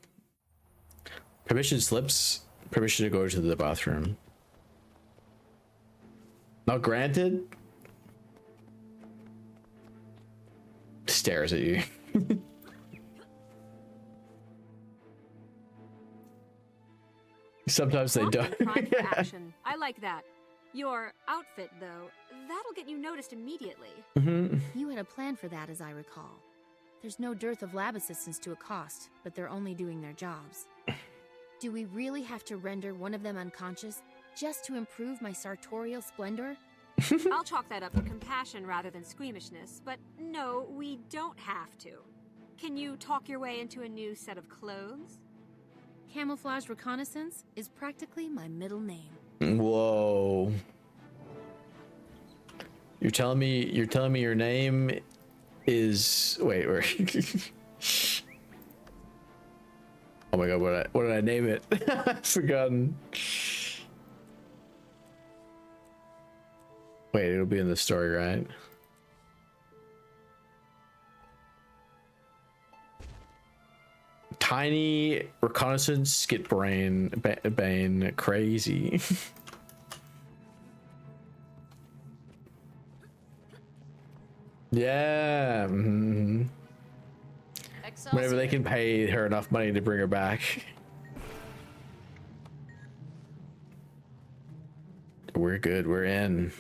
Speaker 2: Permission slips. Permission to go to the bathroom. Not granted? Stares at you. Sometimes they don't.
Speaker 17: Prime for action. I like that. Your outfit, though, that'll get you noticed immediately.
Speaker 3: You had a plan for that, as I recall. There's no dearth of lab assistants to accost, but they're only doing their jobs. Do we really have to render one of them unconscious just to improve my sartorial splendor?
Speaker 17: I'll chalk that up to compassion rather than squeamishness, but no, we don't have to. Can you talk your way into a new set of clothes?
Speaker 3: Camouflage reconnaissance is practically my middle name.
Speaker 2: Whoa. You're telling me your name is wait. Oh my god, what did I name it? I've forgotten. Wait, it'll be in the story, right? Tiny reconnaissance skit brain bane crazy. Yeah. Whenever they can pay her enough money to bring her back. We're good. We're in.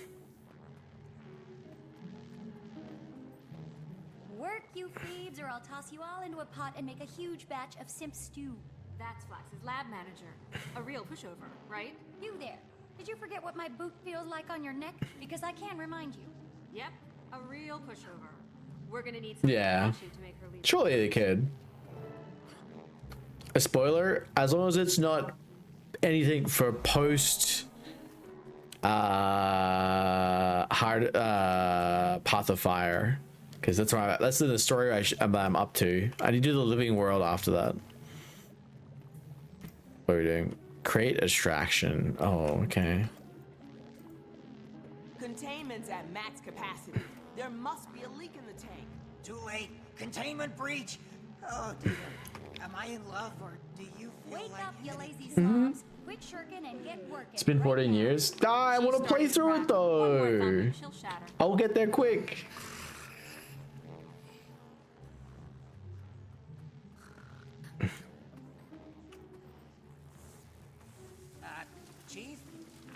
Speaker 18: Work, you thieves, or I'll toss you all into a pot and make a huge batch of simp stew.
Speaker 17: That's Flax's lab manager. A real pushover, right?
Speaker 18: You there. Did you forget what my boot feels like on your neck? Because I can remind you.
Speaker 17: Yep, a real pushover. We're gonna need some
Speaker 2: Yeah.
Speaker 17: to make her leave.
Speaker 2: Surely they could. A spoiler, as long as it's not anything for post hard Path of Fire, because that's the story I'm up to. I need to do the living world after that. What are we doing? Create extraction. Oh, okay.
Speaker 19: Containment's at max capacity. There must be a leak in the tank.
Speaker 14: Too late. Containment breach. Oh dear. Am I in love or do you feel
Speaker 18: Wake
Speaker 14: like
Speaker 18: up, you lazy
Speaker 2: Mhm.
Speaker 18: slobs. Quit shirking and get working.
Speaker 2: It's been 14 years. I want to play through it though. I'll get there quick.
Speaker 14: Chief?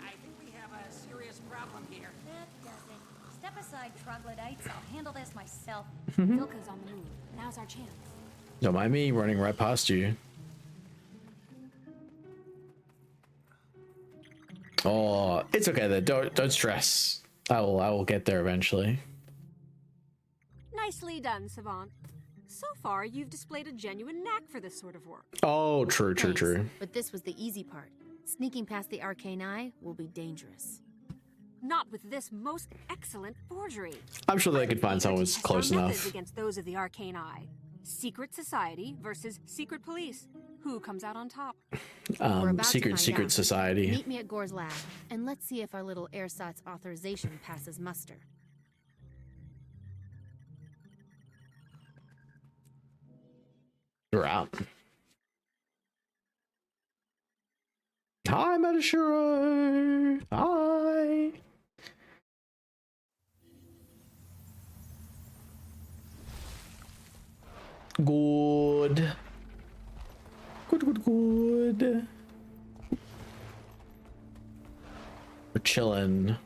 Speaker 14: I think we have a serious problem here.
Speaker 18: That does it. Step aside, troglodytes. I'll handle this myself.
Speaker 17: Vilka's on the move. Now's our chance.
Speaker 2: Don't mind me running right past you. Oh, it's okay then. Don't stress. I will get there eventually.
Speaker 17: Nicely done, Savant. So far, you've displayed a genuine knack for this sort of work.
Speaker 2: Oh, true.
Speaker 3: Thanks, but this was the easy part. Sneaking past the arcane eye will be dangerous.
Speaker 17: Not with this most excellent forgery.
Speaker 2: I'm sure they could find someone who's close
Speaker 17: Our methods
Speaker 2: enough.
Speaker 17: against those of the arcane eye. Secret society versus secret police. Who comes out on top?
Speaker 3: We're about to
Speaker 2: Secret
Speaker 3: find out.
Speaker 2: society.
Speaker 3: Meet me at Gore's lab, and let's see if our little ersatz authorization passes muster.
Speaker 2: You're out. Hi, Metashiro. Hi. Good. Good. We're chilling.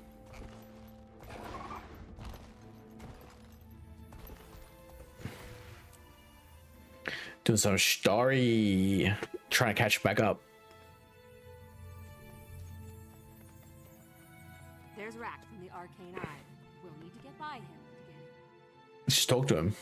Speaker 2: doing some story, trying to catch back up.
Speaker 17: There's Rack from the Arcane Eye. We'll need to get by him to get it.
Speaker 2: Just talk to him.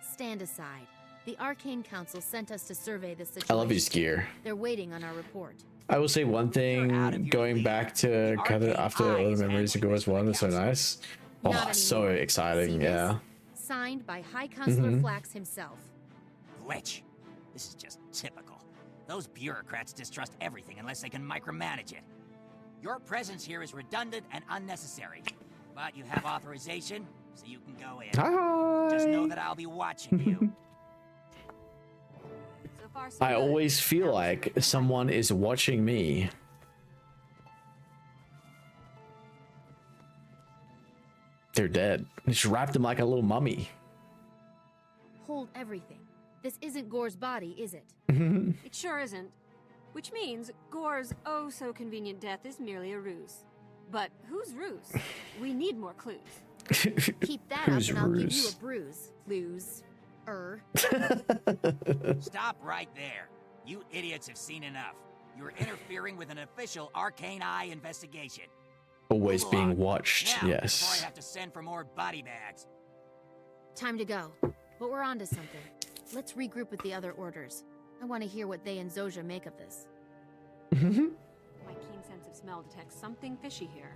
Speaker 3: Stand aside. The Arcane Council sent us to survey the situation.
Speaker 2: I love his gear.
Speaker 3: They're waiting on our report.
Speaker 2: I will say one thing, going back to kind of after all the memories of Gore's one was so nice. Oh, so exciting, yeah.
Speaker 3: Signed by High Counselor Flax himself.
Speaker 14: Glitch. This is just typical. Those bureaucrats distrust everything unless they can micromanage it. Your presence here is redundant and unnecessary. But you have authorization, so you can go in.
Speaker 2: Hi.
Speaker 14: Just know that I'll be watching you.
Speaker 17: So far, so
Speaker 2: I
Speaker 17: good.
Speaker 2: always feel like someone is watching me. They're dead. Just wrapped him like a little mummy.
Speaker 3: Hold everything. This isn't Gore's body, is it?
Speaker 17: It sure isn't. Which means Gore's oh-so-convenient death is merely a ruse. But whose ruse? We need more clues.
Speaker 3: Keep that up and I'll give you a bruise.
Speaker 14: Stop right there. You idiots have seen enough. You're interfering with an official Arcane Eye investigation.
Speaker 2: Always being watched,
Speaker 14: Now,
Speaker 2: yes.
Speaker 14: before I have to send for more body bags.
Speaker 3: Time to go. But we're onto something. Let's regroup with the other orders. I want to hear what they and Zojia make of this.
Speaker 17: My keen sense of smell detects something fishy here.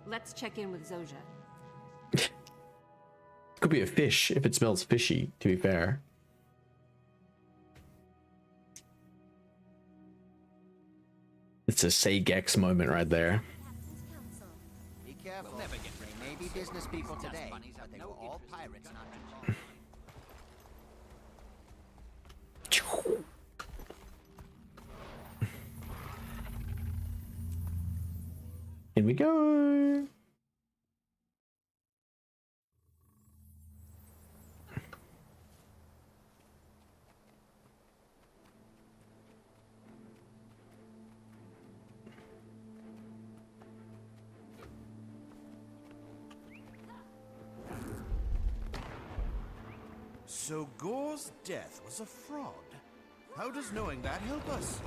Speaker 17: Let's check in with Zojia.
Speaker 2: Could be a fish if it smells fishy, to be fair. It's a Say-Gex moment right there.
Speaker 5: Be careful. They may be business people today, but they were all pirates not too long.
Speaker 2: In we go.
Speaker 16: So Gore's death was a fraud. How does knowing that help us?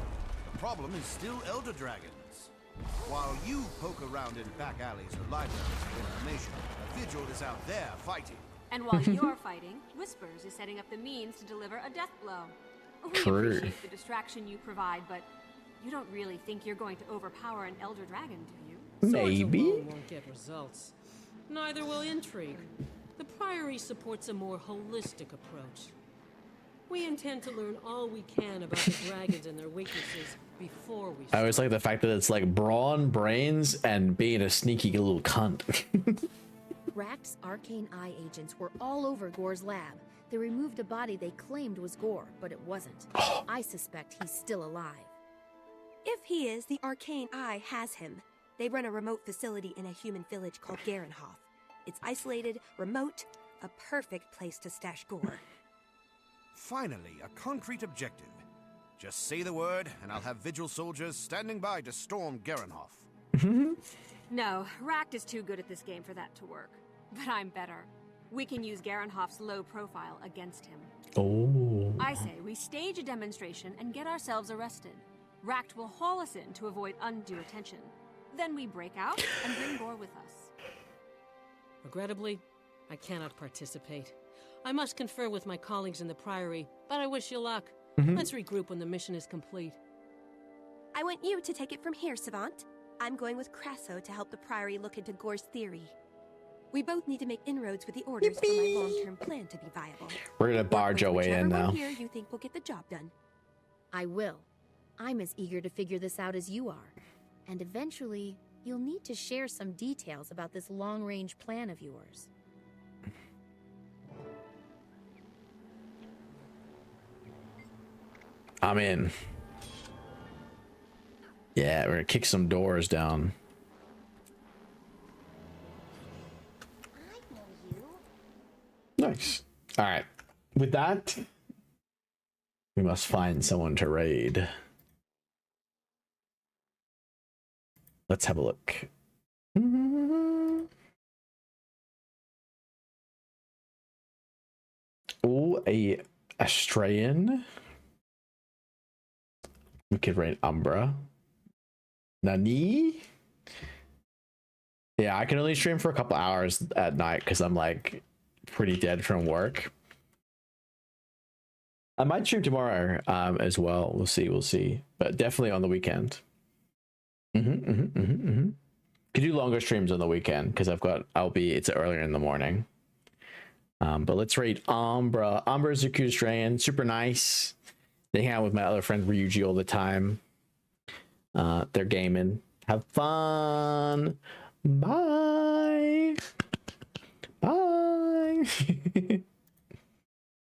Speaker 16: The problem is still Elder Dragons. While you poke around in back alleys or libraries for information, a vigil is out there fighting.
Speaker 17: And while you're fighting, Whispers is setting up the means to deliver a death blow. We
Speaker 2: True.
Speaker 17: appreciate the distraction you provide, but you don't really think you're going to overpower an Elder Dragon, do you?
Speaker 2: Maybe.
Speaker 15: Swords alone won't get results. Neither will intrigue. The Priory supports a more holistic approach. We intend to learn all we can about the dragons and their weaknesses before we
Speaker 2: I always like the fact that it's like brawn, brains, and being a sneaky little cunt.
Speaker 3: Rack's Arcane Eye agents were all over Gore's lab. They removed a body they claimed was Gore, but it wasn't. I suspect he's still alive.
Speaker 6: If he is, the Arcane Eye has him. They run a remote facility in a human village called Garenhof. It's isolated, remote, a perfect place to stash Gore.
Speaker 16: Finally, a concrete objective. Just say the word, and I'll have vigil soldiers standing by to storm Garenhof.
Speaker 17: No, Rack is too good at this game for that to work. But I'm better. We can use Garenhof's low profile against him.
Speaker 2: Oh.
Speaker 17: I say we stage a demonstration and get ourselves arrested. Rack will haul us in to avoid undue attention. Then we break out and bring Gore with us.
Speaker 15: Regrettably, I cannot participate. I must confer with my colleagues in the Priory, but I wish you luck. Let's regroup when the mission is complete.
Speaker 6: I want you to take it from here, Savant. I'm going with Crasso to help the Priory look into Gore's theory. We both need to make inroads with the orders for my long-term plan to be viable.
Speaker 2: We're gonna barge our way in now.
Speaker 6: Here you think will get the job done.
Speaker 3: I will. I'm as eager to figure this out as you are. And eventually, you'll need to share some details about this long-range plan of yours.
Speaker 2: I'm in. Yeah, we're gonna kick some doors down. Nice. All right. With that, we must find someone to raid. Let's have a look. Oh, a Australian. We could raid Umbra. Nani? Yeah, I can only stream for a couple hours at night because I'm like pretty dead from work. I might stream tomorrow as well. We'll see. But definitely on the weekend. Could do longer streams on the weekend because it's earlier in the morning. But let's rate Umbra. Umbra's a cute Australian, super nice. They hang out with my other friend Ryuji all the time. They're gaming. Have fun. Bye. Bye.